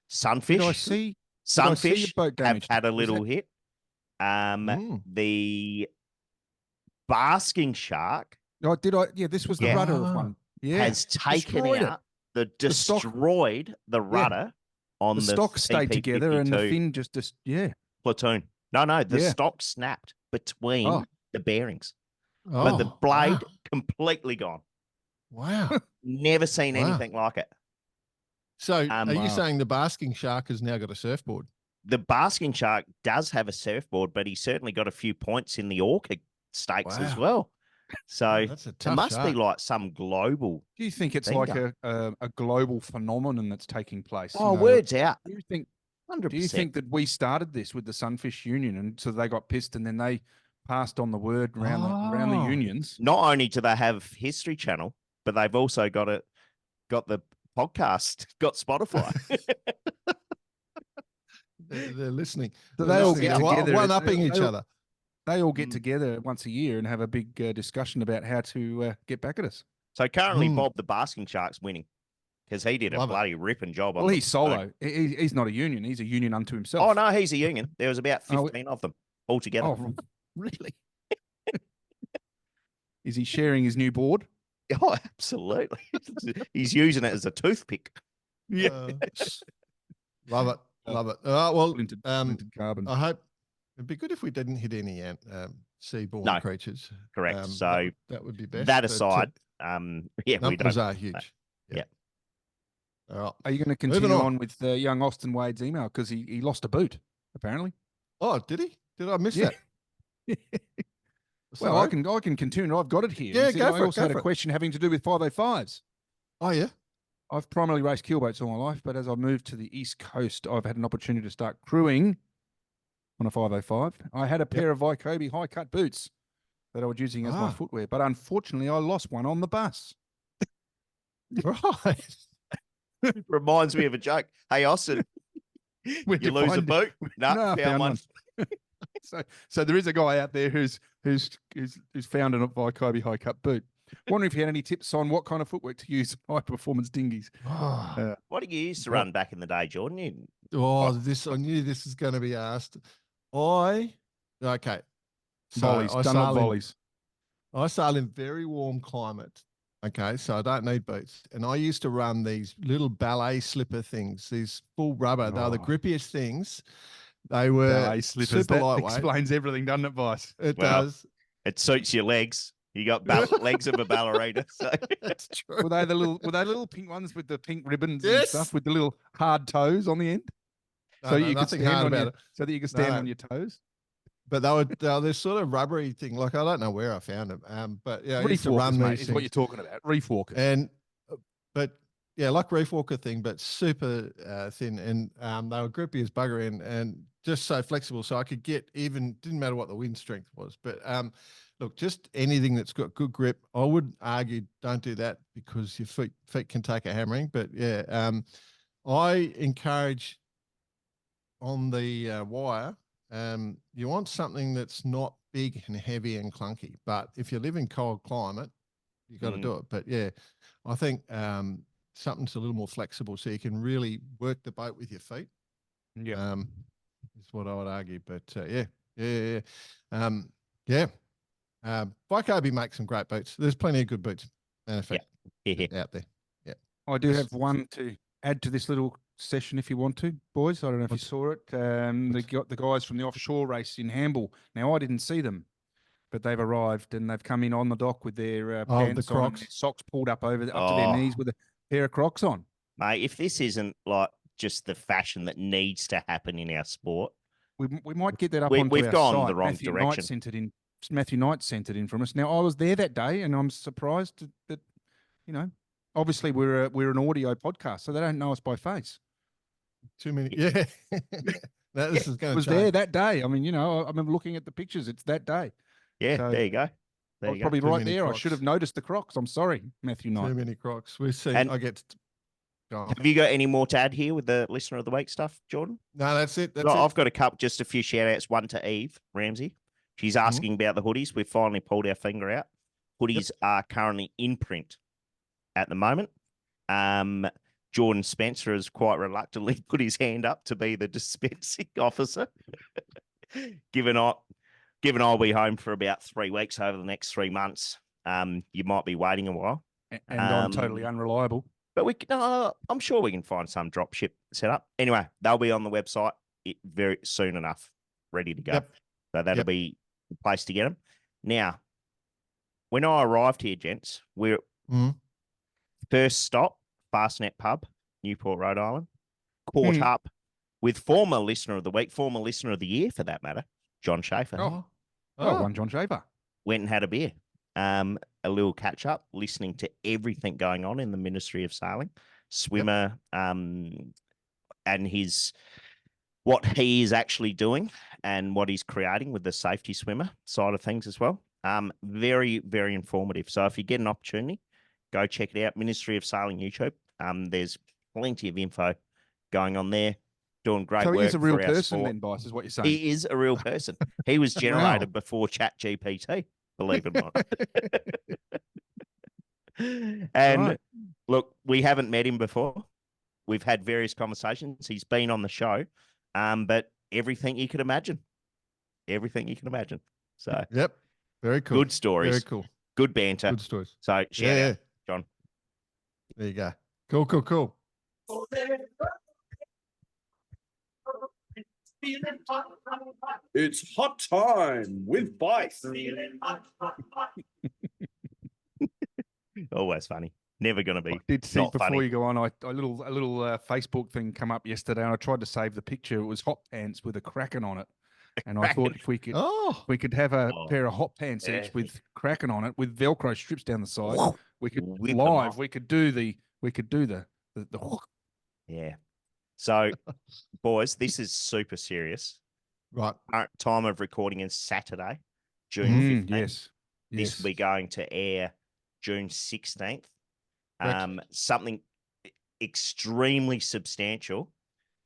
Sunfish. Did I see Sunfish your boat have damaged? had a Was little that- hit. The basking shark Oh, did I? Yeah, this was the Yeah. rudder of one. Yeah, has taken destroyed it. out the stock- destroyed the rudder on the the stock stayed together and the CP52 fin just yeah. platoon. No, the Yeah. stock snapped between Oh. the bearings, but the blade completely gone. Wow. Never seen Wow. anything like it. So are you Wow. saying the basking shark has now got a surfboard? The basking shark does have a surfboard, but he's certainly got a few points in the orca stakes as Wow. well. So That's a it tough must shark. be like some global. Do you think it's Bingo. like a global phenomenon that's taking place? Oh, words out. Do you think 100%. Do you think that we started this with the Sunfish Union, and so they got pissed, and then they passed on the word around the Oh. unions? Not only do they have History Channel, but they've also got the podcast, got Spotify. They're listening. So They're they all listening. get They're together. one-upping each they all- other. They all get together once a year and have a big discussion about how to get back at us. So currently, Mm. Bob the Basking Shark's winning because he did a Love it. bloody ripping job. Well, on the he's solo. He's not a union. He's a union unto himself. Oh no, he's a union. There was about Oh, 15 of them altogether. Oh, really? Is he sharing his new board? Oh, absolutely. He's using it as a toothpick. Uh, love it. Love it. Well, Splintered carbon. I hope it'd be good if we didn't hit any seaborne No, creatures. correct. So that would be best. that but, aside, yeah, we numbers don't. are huge. Yeah. All right. Are you going to Moving continue on. on with young Austin Wade's email because he lost a boot apparently? Oh, did he? Did I miss Yeah. that? Well, I Sorry. can continue. I've got it here. Yeah, He said, go I for it, also go had for a it. question having to do with 505s. Oh yeah. I've primarily raced keelboats all my life, but as I moved to the East Coast, I've had an opportunity to start crewing on a 505. I had a pair of Vycobi high-cut boots that I was using as my Ah. footwear, but unfortunately, I lost one on the bus. Right. Reminds me of a joke. Hey, Austin, Where'd you lose a find- boot? No, No, I found one. So there is a guy out there who's found a Vycobi high-cut boot. Wondering if you had any tips on what kind of footwork to use in high-performance dinghies. Oh, What did you used to Well- run back in the day, Jordan? You, I knew this was going to be asked. Okay. So Volleys, I Dunlop sail in- volleys. I sail in very warm climate. Okay, so I don't need boots. And I used to run these little ballet slipper things, these full rubber. They were the Oh. grippiest things. They were Ballet slippers. super That lightweight. explains everything, doesn't it, Vice? It Wow. does. It suits your legs. You got legs of a ballerina. So That's true. Were they the little pink ones with the pink ribbons and Yes. stuff with the little hard toes on the end? No, So no, you could nothing stand hard on about your, it. so that you could stand No. on your toes. But they were this sort of rubbery thing. Like I don't know where I found them. But yeah, I used Reef to walkers, run mate, these is things. what you're talking about. Reef walkers. And but yeah, like reef walker thing, but super thin, and they were grippy as bugger and just so flexible. So I could get even, didn't matter what the wind strength was. But look, just anything that's got good grip, I would argue don't do that because your feet can take a hammering. But yeah, I encourage on the wire. You want something that's not big and heavy and clunky. But if you live in cold climate, you got to do it. But yeah, I think something's a little more flexible so you can really work the boat with your feet. Yeah. Is what I would argue. But yeah. Bike Obi makes some great boots. There's plenty of good boots out there. Yeah. I do have one to add to this little session if you want to, boys. I don't know if you saw it. They got the guys from the offshore race in Hamble. Now, I didn't see them, but they've arrived and they've come in on the dock with their pants the on, Crocs. and their socks pulled up to their knees with a pair of Crocs on. Mate, if this isn't like just the fashion that needs to happen in our sport, we might get that up we've onto our gone site. the wrong direction. Matthew Knight sent it in from us. Now, I was there that day, and I'm surprised that obviously we're an audio podcast, so they don't know us by face. Too many. Yeah. This is going to was there that day. I mean, I remember looking at the pictures. It's that day. Yeah, So there you go. I was probably Too right many there. Crocs. I should have noticed the Crocs. I'm sorry, Matthew Knight. Too many Crocs. We've seen. And- I get. Go on. Have you got any more to add here with the listener of the week stuff, Jordan? No, that's it. That's I've got just a few shout outs. One to Eve Ramsey. She's asking about the hoodies. We've finally pulled our finger out. Hoodies are currently in print at the moment. Jordan Spencer has quite reluctantly put his hand up to be the dispensing officer. Given I'll be home for about 3 weeks over the next 3 months, you might be waiting a while. And I'm totally unreliable. But I'm sure we can find some drop ship set up. Anyway, they'll be on the website very soon enough, ready to go. Yep. So that'll be the place to get them. Now, when I arrived here, gents, we're first stop, Fastnet Pub, Newport, Rhode Island. Caught up with former listener of the week, former listener of the year for that matter, John Schaefer. One John Schaefer. Went and had a beer. A little catch up, listening to everything going on in the Ministry of Sailing, swimmer, and what he is actually doing and what he's creating with the safety swimmer side of things as well. Very, very informative. So if you get an opportunity, go check it out. Ministry of Sailing YouTube. There's plenty of info going on there. Doing great work. So he's a real for our person sport. then, Bice, is what you're saying. He is a real person. He was generated before ChatGPT, believe it or not. And look, we haven't met him before. We've had various conversations. He's been on the show, but everything you could imagine. So Yep. Very cool. good stories. Very cool. Good banter. Good stories. So shout out, John. There you go. Cool. It's hot time with Bice. Always funny. Never going to be. I did see not before funny. you go on, a little Facebook thing come up yesterday, and I tried to save the picture. It was hot pants with a Kraken on it, and I thought if we could have a pair of hot pants each with Kraken on it with Velcro strips down the side, we could Whip 'em live. off. We could do the Yeah. So, boys, this is super serious. Right. Our time of recording is Saturday, June 15th. yes. This will be going to air June 16th. Correct. Something extremely substantial,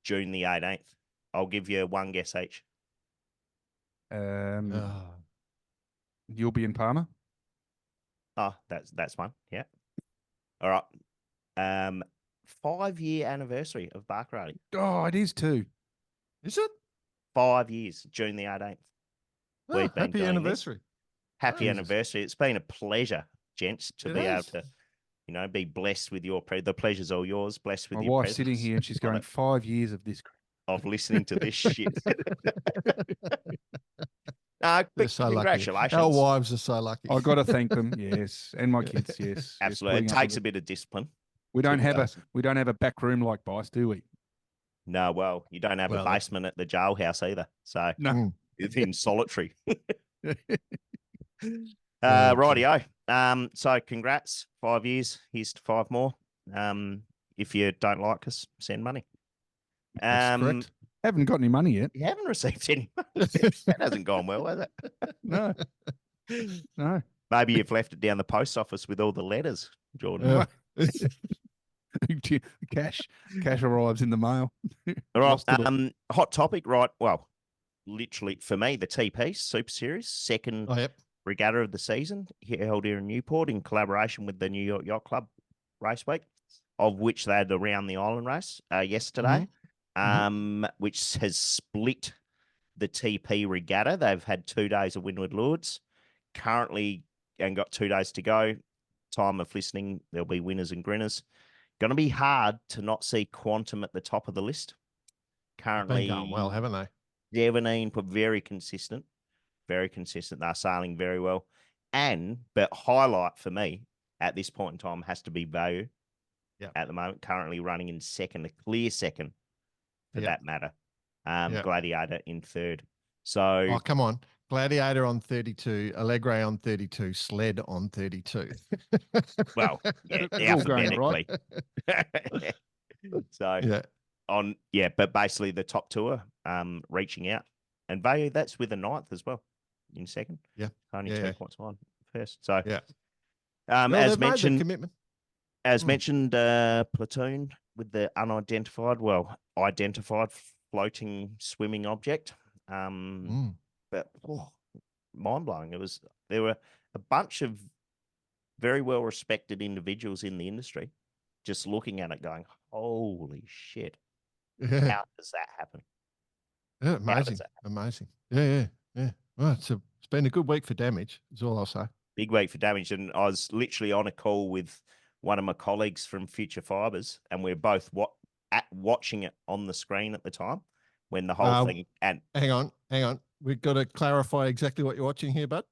June the 18th. I'll give you one guess each. You'll be in Palmer. Oh, that's one. Yeah. All right. 5-year anniversary of Bark Riding. Oh, it is too. Is it? 5 years, June the 18th. Oh, We've been happy doing this. anniversary. Happy Jesus. anniversary. It's been a pleasure, gents, to It be has. able to, be blessed with your the pleasure's all yours. Blessed with My your wife's sitting presence here and she's on going, it, 5 years of this. of listening to this shit. They're But so lucky. congratulations. Our wives are so lucky. I got to thank them. Yes, and my kids. Yes, Absolutely. It putting up takes with a bit of discipline. We don't It have does. a back room like Bice, do we? No, well, you don't have Well, a that's- basement at the jailhouse either. So No. Mm. it's in solitary. Oh, Rightio. So congrats, 5 years. Here's to 5 more. If you don't like us, send money. That's correct. Haven't got any money yet. You haven't received any money. That hasn't gone well, has No, it? no. Maybe you've left it down the post office with all the letters, Jordan. Cash arrives in the mail. All right. Lost it all. Hot topic, right? Well, literally for me, the TP Super Series, second Oh, yep. regatta of the season, held here in Newport in collaboration with the New York Yacht Club Race Week, of which they had the Round the Island race yesterday, which has split the TP regatta. They've had 2 days of Windward Lords currently and got 2 days to go. Time of listening, there'll be winners and grinners. Going to be hard to not see Quantum at the top of the list. Currently, Been going well, haven't they? 17, but very consistent. Very consistent. They're sailing very well. But highlight for me at this point in time has to be Value. Yep. At the moment, currently running in second, a clear second for Yep. that matter. Yep. Gladiator in third. So Oh, come on. Gladiator on 32, Allegre on 32, Sled on 32. well, yeah, It's all going alphabetically. right. So Yeah. but basically the top two are reaching out. And Value, that's with a 9th as well in second. Yeah. Only Yeah, 2 yeah. points on first. So Yeah. as Well, they've made the mentioned, commitment. Platoon with the identified floating swimming object. But mind blowing. There were a bunch of very well respected individuals in the industry just looking at it going, holy shit, Yeah. how does that happen? Yeah, How does amazing. that happen? Amazing. Yeah. Well, it's been a good week for Damage, is all I'll say. Big week for Damage. And I was literally on a call with one of my colleagues from Future Fibers, and we're both watching it on the screen at the time when the whole thing. And hang on. We've got to clarify exactly what you're watching here, bud.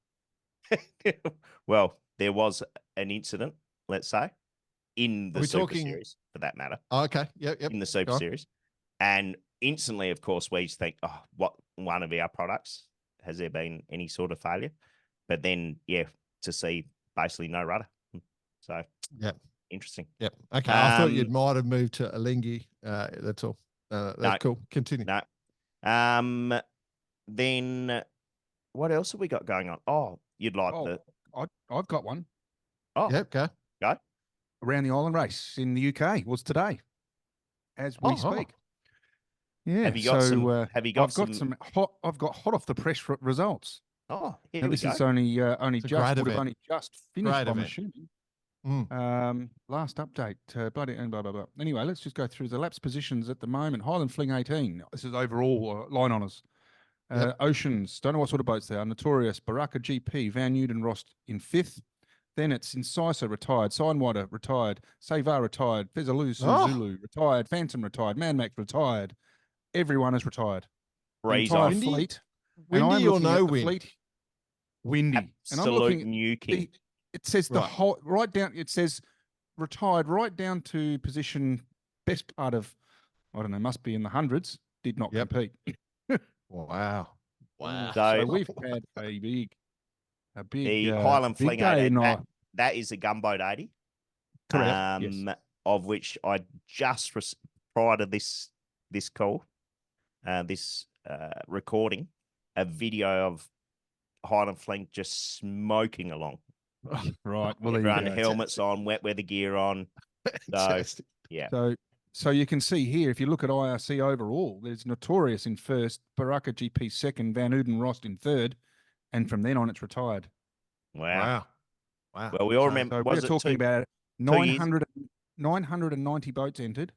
well, there was an incident, let's say, in the Super Series, for that matter. Oh, okay. Yep. In the Super Series. And instantly, of course, we think, oh, what one of our products? Has there been any sort of failure? But then, to see basically no rudder. So, interesting. Yep. Okay. I thought you might have moved to Alinghi. That's all. That's cool. Continue. No. Then what else have we got going on? Oh, you'd like I've got one. Oh, yep. Go. Around the Island race in the UK was today, as we speak. Yeah. Have you got some? Have you got I've got hot off the press results. Oh, here now, we this go. is only just finished. Great I'm event. assuming. Last update. Bloody and blah blah blah. Anyway, let's just go through the laps positions at the moment. Highland Fling 18. This is overall line honours. Oceans. Don't know what sort of boats they are. Notorious. Baraka GP. Van Udenrost in 5th. Then it's Incisa retired, Signwater retired, Savar retired, Fezaloo Zulu retired, Phantom retired, Manmax retired. Everyone is retired. The entire fleet. Windy or no wind? Windy. And I'm looking nuking. It says the whole right down. It says retired right down to position best part of, I don't know, must be in the hundreds. Did not compete. Wow. So we've had a big Highland Fling 18. That is a gunboat 80. Correct. Yes. Of which I just prior to this call, this recording, a video of Highland Fling just smoking along. Right. Well, everyone helmets on, wet weather gear on. So yeah. So you can see here, if you look at IRC overall, there's Notorious in 1st, Baraka GP 2nd, Van Udenrost in 3rd, and from then on it's retired. Wow. Well, we all remember. So we're talking about 990 boats entered.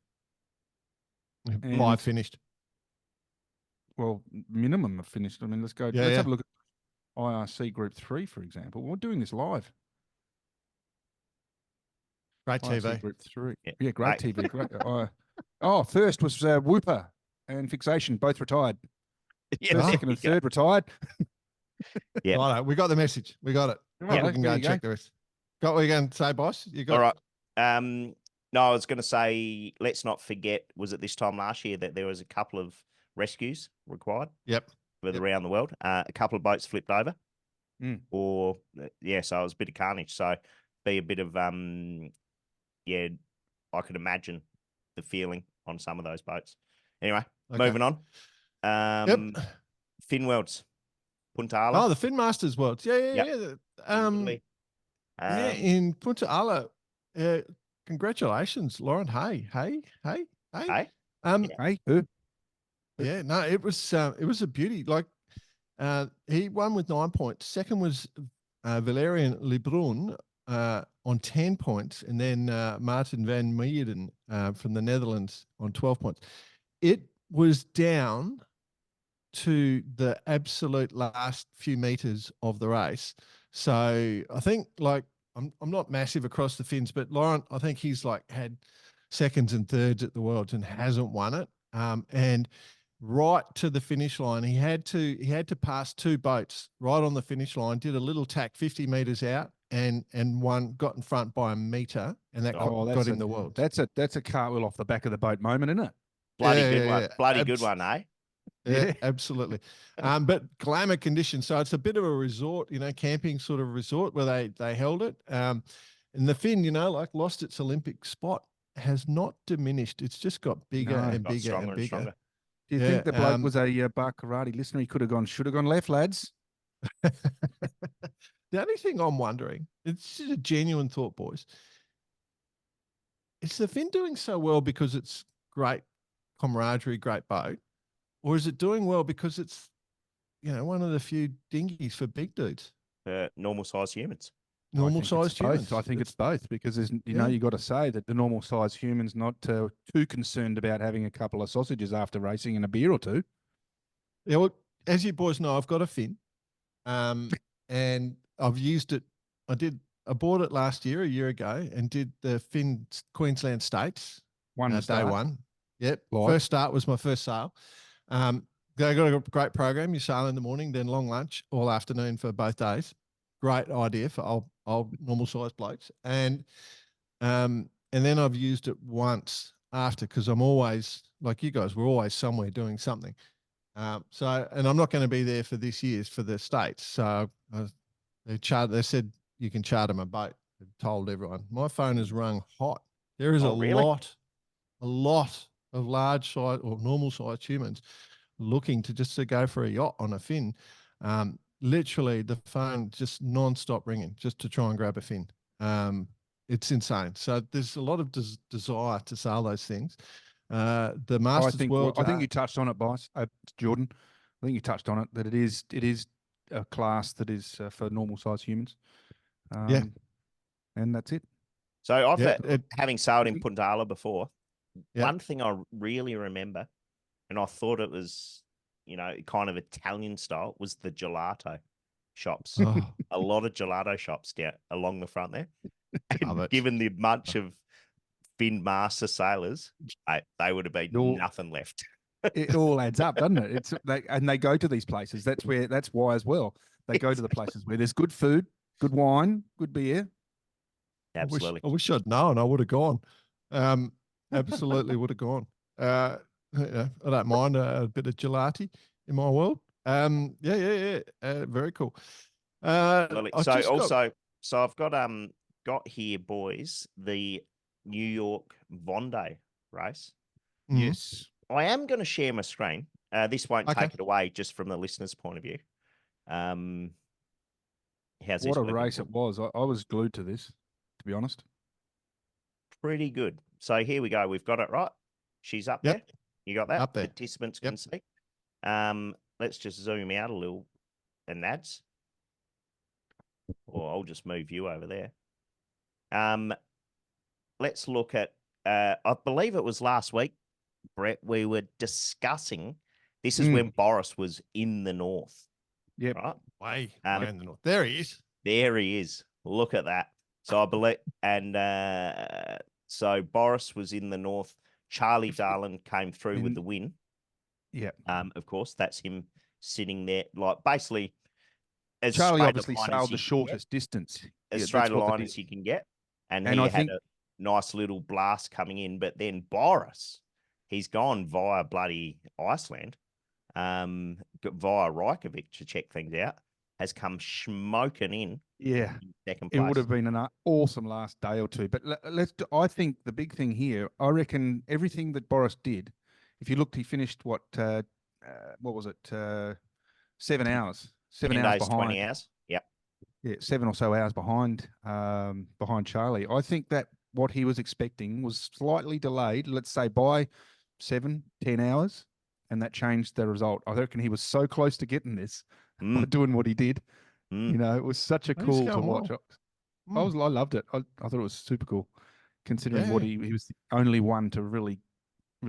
Live finished. Well, minimum have finished. I mean, let's go. Let's have a look at IRC Group 3, for example. We're doing this live. Great TV. IRC Group 3. Yeah, great TV. Great. First was Whooper and Fixation, both retired. Yeah, Second and third retired. Yeah. Righto, we got the message. We got it. Righto, We can go there and you check the rest. Got what you going to say, boss? You got All right. No, I was going to say, let's not forget, was it this time last year that there was a couple of rescues required Yep. for around the world? A couple of boats flipped over. Mm. Or, yeah, so it was a bit of carnage. So be a bit of, yeah, I could imagine the feeling on some of those boats. Anyway, Okay. moving on. Yep. Fin Worlds, Punta Oh, Ala. the Fin Masters World. Yeah, Yep. yeah. in Italy. Yeah, in Punta Ala. Congratulations, Lauren. Hey. Hey? Hey, who? Yeah, no, it was a beauty. Like, he won with 9 points. Second was Valerian Lebrun on 10 points, and then Martin van Meerden from the Netherlands on 12 points. It was down to the absolute last few meters of the race. So I think, like, I'm not massive across the fins, but Lauren, I think he's like had seconds and thirds at the Worlds and hasn't won it. And right to the finish line, he had to pass two boats right on the finish line, did a little tack 50 meters out, and one got in front by a meter, and that got him the Worlds. That's a cartwheel off the back of the boat moment, isn't it? Bloody good one. Yeah. Bloody good one, eh? Yeah, absolutely. But glamour conditions. So it's a bit of a resort, camping sort of resort where they held it. And the Fin, like lost its Olympic spot, has not diminished. It's just got bigger and Got bigger stronger and bigger. stronger. Do you think the bloke was a bar karate listener? He should have gone left, lads. The only thing I'm wondering, it's just a genuine thought, boys. Is the Fin doing so well because it's great camaraderie, great boat? Or is it doing well because it's, one of the few dinghies for big dudes? Normal sized humans. Normal sized humans. I think it's both because you got to say that the normal sized human's not too concerned about having a couple of sausages after racing and a beer or two. Yeah, well, as you boys know, I've got a Fin, and I've used it. I bought it a year ago, and did the Fin Queensland States day one. Yep, first start was my first sail. They got a great program. You sail in the morning, then long lunch all afternoon for both days. Great idea for old normal sized blokes. And then I've used it once after, because I'm always, like you guys, we're always somewhere doing something. And I'm not going to be there for this year's for the States. So they said you can charter my boat. They've told everyone. My phone has rung hot. There is really? a lot of large size or normal sized humans looking to go for a yacht on a Fin. Literally the phone just non-stop ringing just to try and grab a Fin. It's insane. So there's a lot of desire to sail those things. The Masters World. I think you touched on it, boss. Jordan. I think you touched on it, that it is a class that is for normal sized humans. Yeah. And that's it. So having sailed in Punta Ala before, Yeah. one thing I really remember, and I thought it was, kind of Italian style, was the gelato shops. Oh, A lot of gelato shops down along the front there. Love And it. given the bunch of Fin master sailors, they would have been nothing left. It all adds up, doesn't it? And they go to these places. That's why as well. They go to the places where there's good food, good wine, good beer. Absolutely. I wish I'd known. I would have gone. Absolutely would have gone. I don't mind a bit of gelati in my world. Very cool. So I've got here, boys, the New York Vendée race. Mhm. Yes. I am going to share my screen. This won't Okay. take it away, just from the listener's point of view. How's What this a working? race it was. I was glued to this, to be honest. Pretty good. So here we go. We've got it right. She's up there. You got that? Up there. Participants can see. Let's just zoom out a little, and that's. Or I'll just move you over there. Let's look at. I believe it was last week, Brett. We were discussing. This is when Boris was in the north. Yep. Right. Way in the north. There he is. There he is. Look at that. So I believe, and so Boris was in the north. Charlie Darlin came through with the win. Yeah. Of course, that's him sitting there, like basically as Charlie straight a obviously line as sailed the you can get, shortest distance. as Yeah, straight that's a what the line deal- as you can get. And And he I had think- a nice little blast coming in. But then Boris, he's gone via bloody Iceland, via Reykjavik to check things out, has come smoking in Yeah, second it place. would have been an awesome last day or two. But I think the big thing here, I reckon everything that Boris did, if you looked, he finished what was it? 7 hours. 7 10 hours days, behind. 20 hours. Yep. Yeah, 7 or so hours behind Charlie. I think that what he was expecting was slightly delayed, let's say by 7-10 hours, and that changed the result. I reckon he was so close to getting this by doing what he did. Mm. You know, it was such a He's cool to going watch. well. I loved it. I thought it was super cool, considering what Yeah. he was the only one to really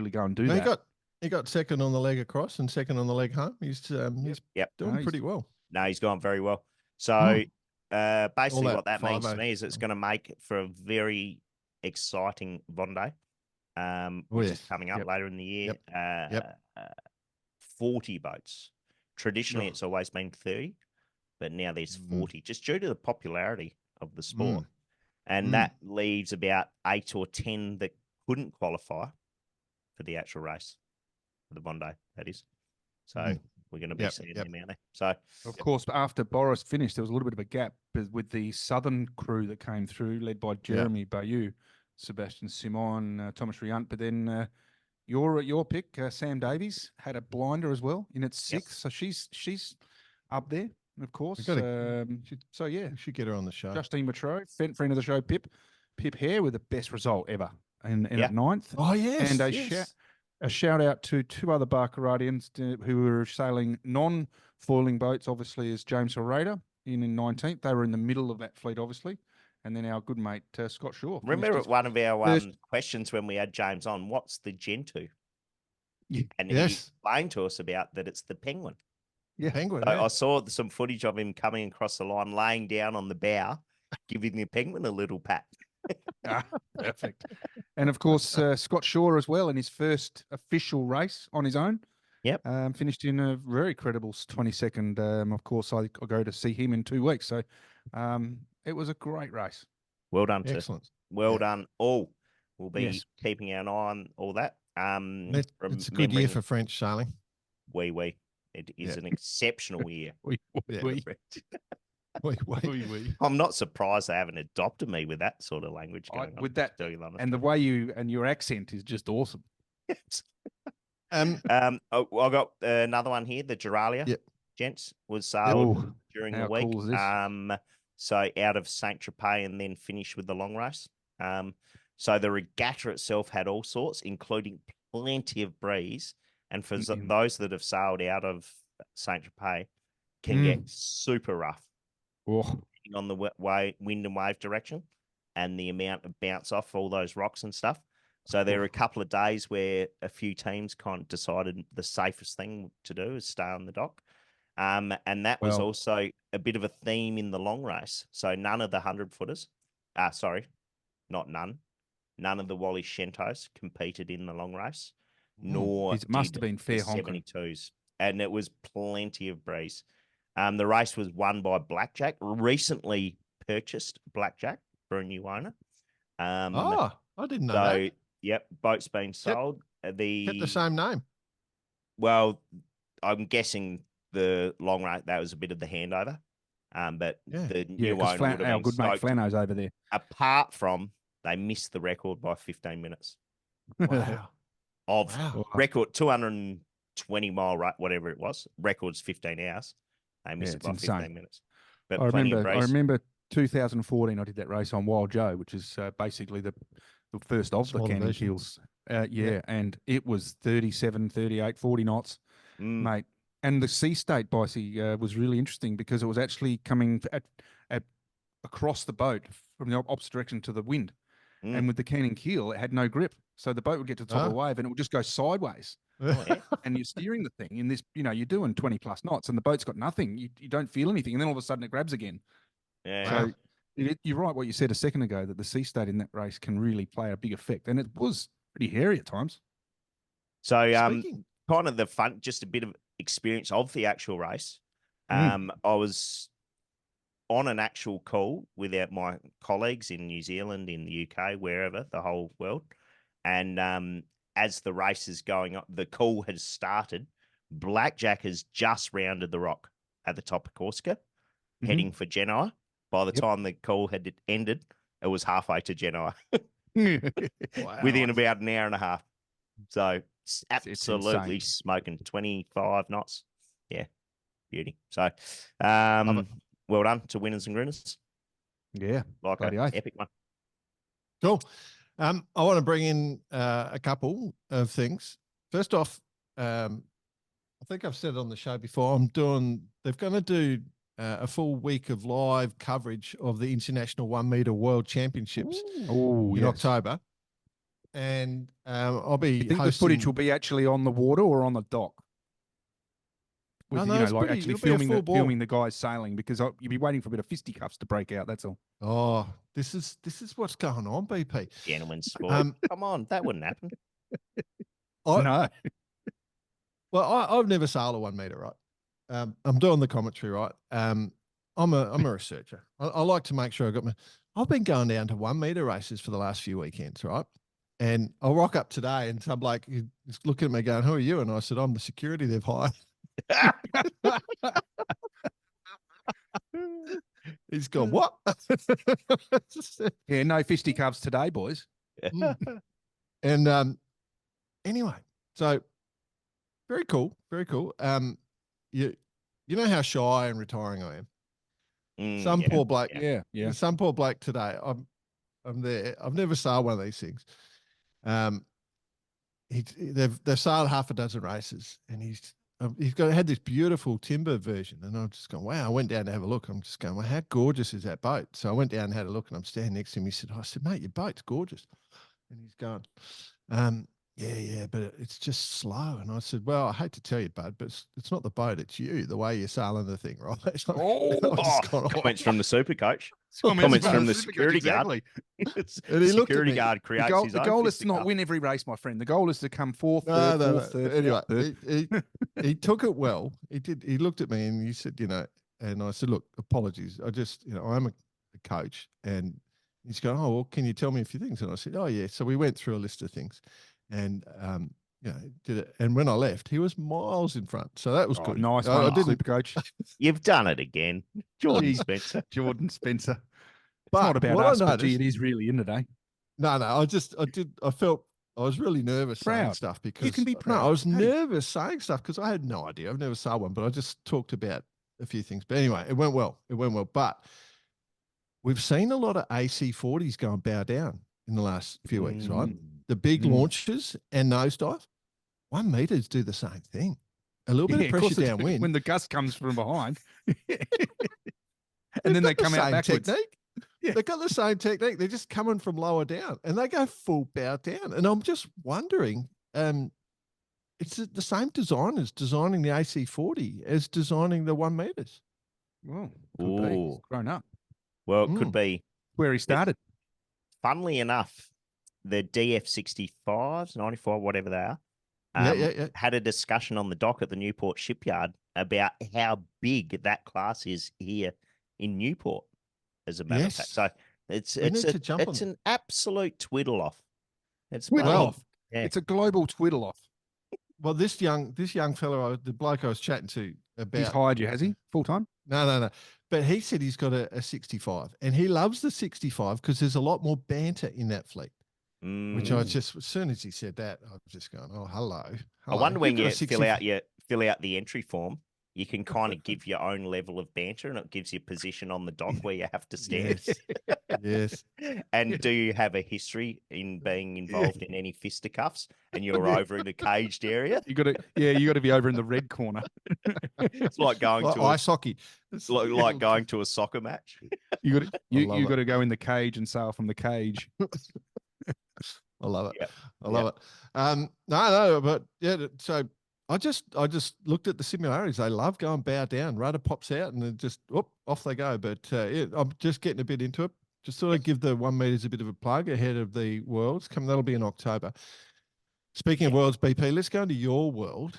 go and do No, that. he got second on the leg across and second on the leg home. He's Yep. doing Nice. pretty well. No, he's gone very well. So basically that what that means to 5-0. me is it's going to make for a very exciting Bondi, Oh, which yes. is coming up Yep. later in the year. Yep. 40 boats. Traditionally, Oh. it's always been 30, but now there's Mm. 40, just due to the popularity of the sport. Mm. And Mm. that leaves about 8 or 10 that couldn't qualify for the actual race, for the Bondi, that is. So Mm. we're going to be Yep, seeing yep. them out there. So Of course, after Boris finished, there was a little bit of a gap with the southern crew that came through, led by Jeremy Bayou, Sebastian Simon, Thomas Riant. But then your pick, Sam Davies, had a blinder as well in its sixth. So she's up there, of course. So yeah, We should get her on the show. Justine Matro, friend of the show, Pip Hare with the best result ever, and Yeah. at ninth. Oh yes, And yes. a shout out to two other Barcaradians who were sailing non-foiling boats, obviously, as James Herrera in 19th. They were in the middle of that fleet, obviously. And then our good mate, Scott Shaw. finished remember his one of our first- questions when we had James on, what's the Gentoo? Yeah. And he Yes. explained to us about that it's the penguin. Yeah. Penguin. So Yeah. I saw some footage of him coming across the line, laying down on the bow, giving the penguin a little pat. Ah, perfect. And of course, Scott Shaw as well in his first official race on his own. Yep. Finished in a very credible 22nd. Of course, I'll go to see him in 2 weeks. So it was a great race. Well done, to Excellent. well Yeah. done. All we'll be Yes. keeping an eye on all that. It's a good year for French sailing. we. It is Yeah. an exceptional year. Yeah. We- I'm not surprised they haven't adopted me with that sort of language going on. with that, to be honest. and the way your accent is just awesome. Um, I got another one here. The Duralia, Yep. gents, was sailed Oh, during how the week. cool is this? So out of Saint Tropez and then finished with the long race. So the regatta itself had all sorts, including plenty of breeze. And for Mm-mm. those that have sailed out of Saint Tropez, can get super rough Oh, on the wind and wave direction, and the amount of bounce off all those rocks and stuff. So there were a couple of days where a few teams kind of decided the safest thing to do is stay on the dock. And that was Well- also a bit of a theme in the long race. So none of the 100-footers, not none. None of the Wally Shentos competed in the long race, nor it must did have been the fair honking. 72s. And it was plenty of breeze. The race was won by Blackjack, recently purchased Blackjack for a new owner. I didn't know So, that. yep, boat's been sold. Kept the same name. Well, I'm guessing the long run that was a bit of the handover. But Yeah. the Yeah, new because owner would have our been good mate stoked. Flano's over there. Apart from they missed the record by 15 minutes Wow. of Wow. record 220-mile rate, whatever it was. Record's 15 hours. They missed Yeah, it by it's 15 insane. minutes. But I plenty remember. of I breeze. remember 2014. I did that race on Wild Joe, which is basically the first of the Smaller Canning version. Keels. And it was 37, 38, 40 knots, Mm, mate. And the sea state, Bicey, was really interesting because it was actually coming at across the boat from the opposite direction to the wind. Mm. And with the Canning Keel, it had no grip. So the boat would get to the top of the wave and it would just go sideways. oh, yeah. And you're steering the thing in this, you're doing 20 plus knots and the boat's got nothing. You don't feel anything. And then all of a sudden it grabs again. Yeah. So you're right what you said a second ago, that the sea state in that race can really play a big effect. And it was pretty hairy at times. So Speaking. kind of the fun, just a bit of experience of the actual race. Mm. I was on an actual call with my colleagues in New Zealand, in the UK, wherever, the whole world. And as the race is going up, the call has started. Blackjack has just rounded the rock at the top of Corsica, heading for Genoa. By the time the call had ended, it was halfway to Genoa. Wow. Within about an hour and a half. So it's It's absolutely insane. smoking 25 knots. Yeah, beauty. So well done to winners and grinners. Yeah. Like Bloody an oath. epic one. Cool. I want to bring in a couple of things. First off, I think I've said it on the show before, they're going to do a full week of live coverage of the International 1 meter World Championships in October. And I'll be You think hosting... the footage will be actually on the water or on the dock? With, no, you know, it's like pretty- actually it'll be a full ball. filming the guys sailing, because you'll be waiting for a bit of fisticuffs to break out. That's all. Oh, this is what's going on, BP. Gentlemen's sport. Come on, that wouldn't happen. No. Well, I've never sailed a 1 meter, right? I'm doing the commentary, right? I'm a researcher. I like to make sure I've been going down to 1 meter races for the last few weekends, right? And I'll rock up today and some bloke is looking at me going, "Who are you?" And I said, "I'm the security they've hired." He's gone, "What?" Yeah, no fisticuffs today, boys. And anyway, so very cool, very cool. You know how shy and retiring I am. Some poor bloke, Yeah. some poor bloke today. I'm there. I've never sailed one of these things. They've sailed half a dozen races, and he's had this beautiful timber version, and I'm just going, wow. I went down to have a look. I'm just going, well, how gorgeous is that boat? So I went down and had a look, and I'm standing next to him. I said, mate, your boat's gorgeous. And he's going, yeah, but it's just slow. And I said, well, I hate to tell you, bud, but it's not the boat, it's you, the way you're sailing the thing, right? Comments from the super coach. Comments from the supercoach, security guard. And he looked at Security me. guard creates his The own goal is to not fisticuff. win every race, my friend. The goal is to come fourth, No. third. Anyway, fourth, third. he took it well. He did. He looked at me and he said, and I said, look, apologies. I just, I'm a coach. And he's going, oh, well, can you tell me a few things? And I said, oh, yeah. So we went through a list of things and, did it. And when I left, he was miles in front. So that was good. Nice I one, didn't. Supercoach. You've done it again. Jordan Spencer. Jordan Spencer. But It's not about what us, I but gee, noticed, it is really in today. No, I felt I was really nervous saying Proud. stuff because You can be No, proud. I was Hey. nervous saying stuff because I had no idea. I've never saw one, but I just talked about a few things. But anyway, it went well. But we've seen a lot of AC40s go and bow down in the last few weeks, right? The big launches and nosedive. 1 meters do the same thing. A little bit of course pressure they do, downwind. when the gust comes from behind. And then they come out backwards. Technique. Yeah. They've got the same technique. They're just coming from lower down and they go full bow down. And I'm just wondering, it's the same designers designing the AC40 as designing the 1 meters. Well, could be. He's grown up. Well, it could be. Where he started. Funnily enough, the DF65s, 95, whatever they are, had a discussion on the dock at the Newport shipyard about how big that class is here in Newport, as a matter of fact. So it's an absolute twiddle off. It's Twiddle off. Yeah. It's a global twiddle off. Well, this young fellow, the bloke I was chatting to about, He's hired you, has he? Full time? No. But he said he's got a 65 and he loves the 65 because there's a lot more banter in that fleet. Which I just, as soon as he said that, I was just going, oh, hello. I wonder when you fill out the entry form, you can kind of give your own level of banter, and it gives you position on the dock where you have to stand. Yes. And do you have a history in being involved in any fisticuffs? And you're over in the caged area. You got to be over in the red corner. It's like going to ice hockey. It's like going to a soccer match. You got to go in the cage and sail from the cage. I love it. Yep. I love it. No, but yeah. So I just looked at the similarities. They love going bow down. Rudder pops out and then just off they go. But I'm just getting a bit into it. Just thought I'd give the 1 meters a bit of a plug ahead of the Worlds. That'll be in October. Speaking of Worlds, BP, let's go into your world.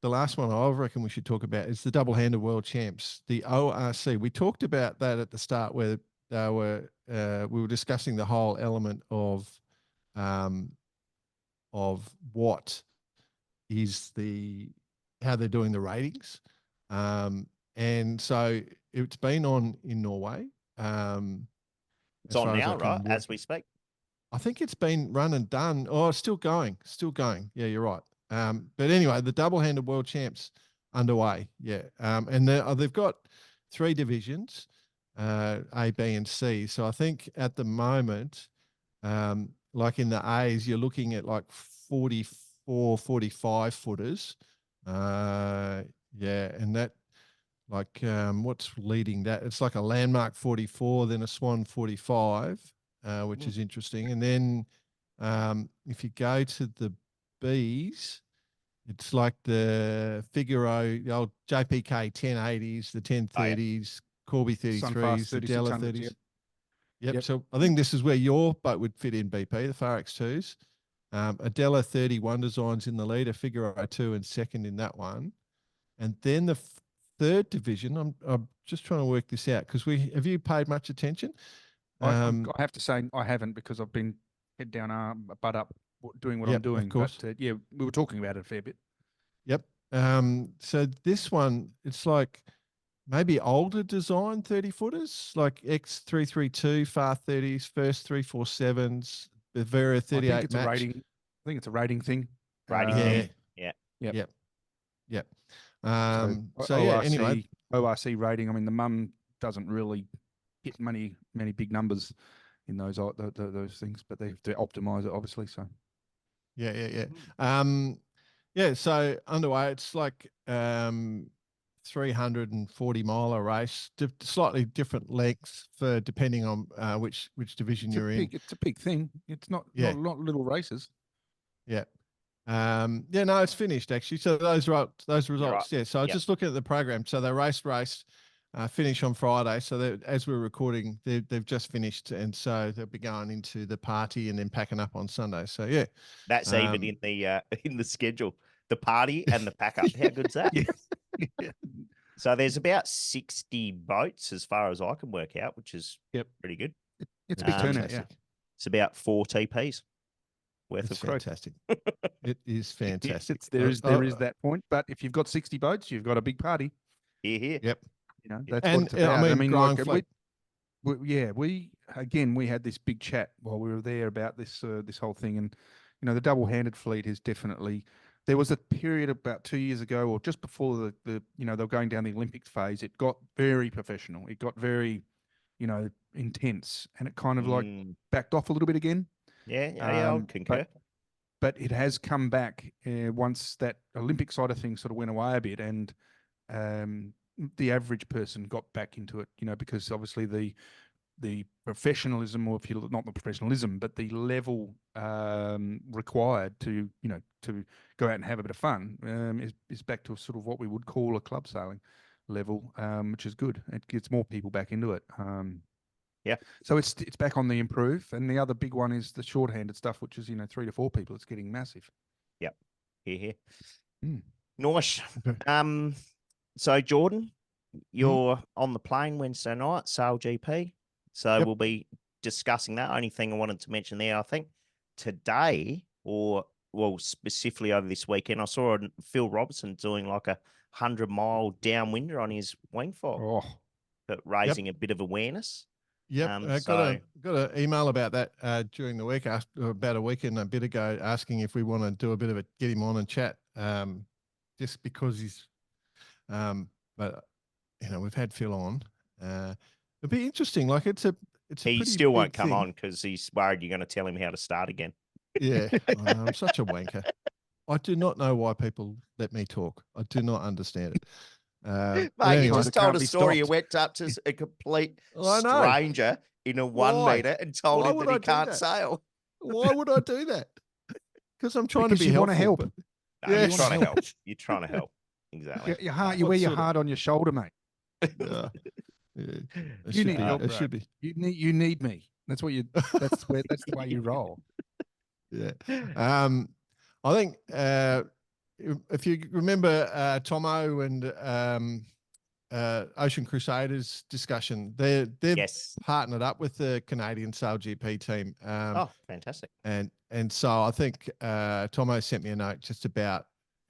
the last one I reckon we should talk about is the double-handed world champs, the ORC. We talked about that at the start where they were we were discussing the whole element of what is how they're doing the ratings. And so it's been on in Norway. It's on now, right? As we speak. I think it's been run and done. Oh, it's still going. Yeah, you're right. But anyway, the double-handed world champs underway. Yeah. And they've got 3 divisions, A, B, and C. So I think at the moment, like in the A's, you're looking at like 44, 45 footers. Yeah. And that, like, what's leading that? It's like a landmark 44, then a swan 45, which is interesting. And then if you go to the B's, it's like the Figaro, the old JPK 1080s, the 1030s, Corby 33s, the Della 30s. Yep. So I think this is where your boat would fit in, BP, the Far X2s. A Della 31 designs in the lead, a Figaro 2 and second in that one. And then the third division, I'm just trying to work this out because have you paid much attention? I have to say I haven't because I've been head down, butt up, doing what I'm doing. Of course. But yeah, we were talking about it a fair bit. Yep. So this one, it's like maybe older design 30 footers, like X332, Far 30s, first 347s, Bavaria 38 I think it's match. a rating. I think it's a rating thing. Rating thing. Yeah. Yep. So yeah. ORC, Anyway, ORC rating. I mean, the mum doesn't really hit many big numbers in those things, but they have to optimize it, obviously. So yeah. So underway, it's like 340 mile race, slightly different lengths for depending on which division you're in. It's a big thing. It's not little races. Yeah. No, it's finished actually. So those results, right. yeah. So I was just looking at the program. So they raced, finish on Friday. So as we're recording, they've just finished, and so they'll be going into the party and then packing up on Sunday. So yeah, that's even in the schedule, the party and the pack up. How good's that? Yeah. So there's about 60 boats as far as I can work out, which is pretty good. It's a big turnout. Yeah, it's about 4 TPs worth of crew. Fantastic. It is fantastic. There is that point, but if you've got 60 boats, you've got a big party. Here. Yep. You know, that's what it's about. I mean, we had this big chat while we were there about this whole thing, and you know, the double-handed fleet is definitely. There was a period about 2 years ago, or just before the they were going down the Olympics phase. It got very professional. It got very, intense, and it kind of like backed off a little bit again. Yeah, I would concur. But it has come back once that Olympic side of things sort of went away a bit, and the average person got back into it, because obviously the professionalism, or if you not the professionalism, but the level required to go out and have a bit of fun is back to sort of what we would call a club sailing level, which is good. It gets more people back into it. So it's back on the improve, and the other big one is the short-handed stuff, which is 3 to 4 people. It's getting massive. Yep, here. Nice. So Jordan, you're on the plane Wednesday night, Sail GP. So we'll be discussing that. Only thing I wanted to mention there, I think today, specifically over this weekend, I saw Phil Robertson doing like a 100-mile downwinder on his wing fog, but raising a bit of awareness. Yep, I got an email about that during the week, about a week and a bit ago, asking if we want to do a bit of get him on and chat, just because he's, but we've had Phil on. It'd be interesting. Like he still won't come on because he's worried you're going to tell him how to start again. Yeah, I'm such a wanker. I do not know why people let me talk. I do not understand it. Mate, you just told a story. You went up to a complete stranger in a 1 meter and told him that he can't sail. Why would I do that? Because I'm trying to be helpful. You want to help. No, you're trying to help. You're trying to help. Exactly. You wear your heart on your shoulder, mate. Yeah. You need help. It should be. You need me. That's what you. That's the way you roll. Yeah. I think if you remember Tomo and Ocean Crusaders discussion, they've Yes. partnered up with the Canadian Sail GP team. Oh, fantastic. And so I think Tomo sent me a note just about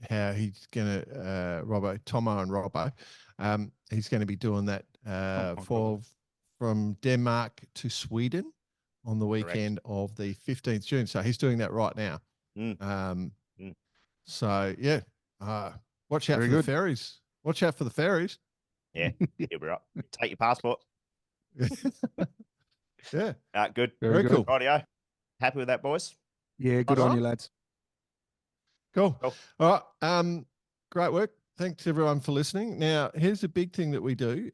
how he's going to Tomo and Robbo, he's going to be doing that from Denmark to Sweden on the weekend of the 15th June. So he's doing that right now. So yeah, watch out for the ferries. Watch out for the ferries. Yeah, you'll be right. Take your passport. Yeah. Good. Very cool. Rightio. Happy with that, boys? Yeah, good on you, lads. Cool. All right. Great work. Thanks everyone for listening. Now, here's a big thing that we do.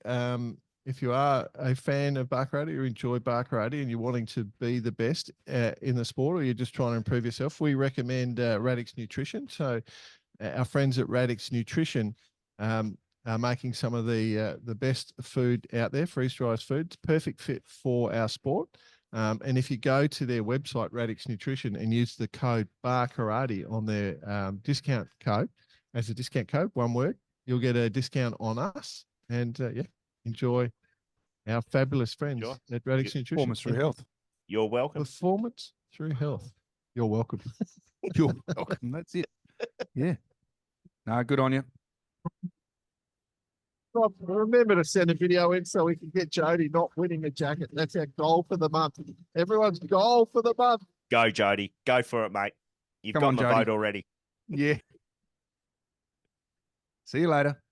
If you are a fan of bar karate or enjoy bar karate and you're wanting to be the best in the sport, or you're just trying to improve yourself, we recommend Radix Nutrition. So our friends at Radix Nutrition are making some of the best food out there, freeze-dried food. It's perfect fit for our sport. And if you go to their website, Radix Nutrition, and use the code Bar Karate on their discount code, as a discount code, one word, you'll get a discount on us. And enjoy our fabulous friends at Radix Nutrition. Performance through health. You're welcome. Performance through health. You're welcome. You're welcome. That's it. Yeah. No, good on you. Remember to send a video in so we can get Jody not winning a jacket. That's our goal for the month. Everyone's goal for the month. Go, Jody. Go for it, mate. You've Come got on, my Jody. vote already. Yeah. See you later.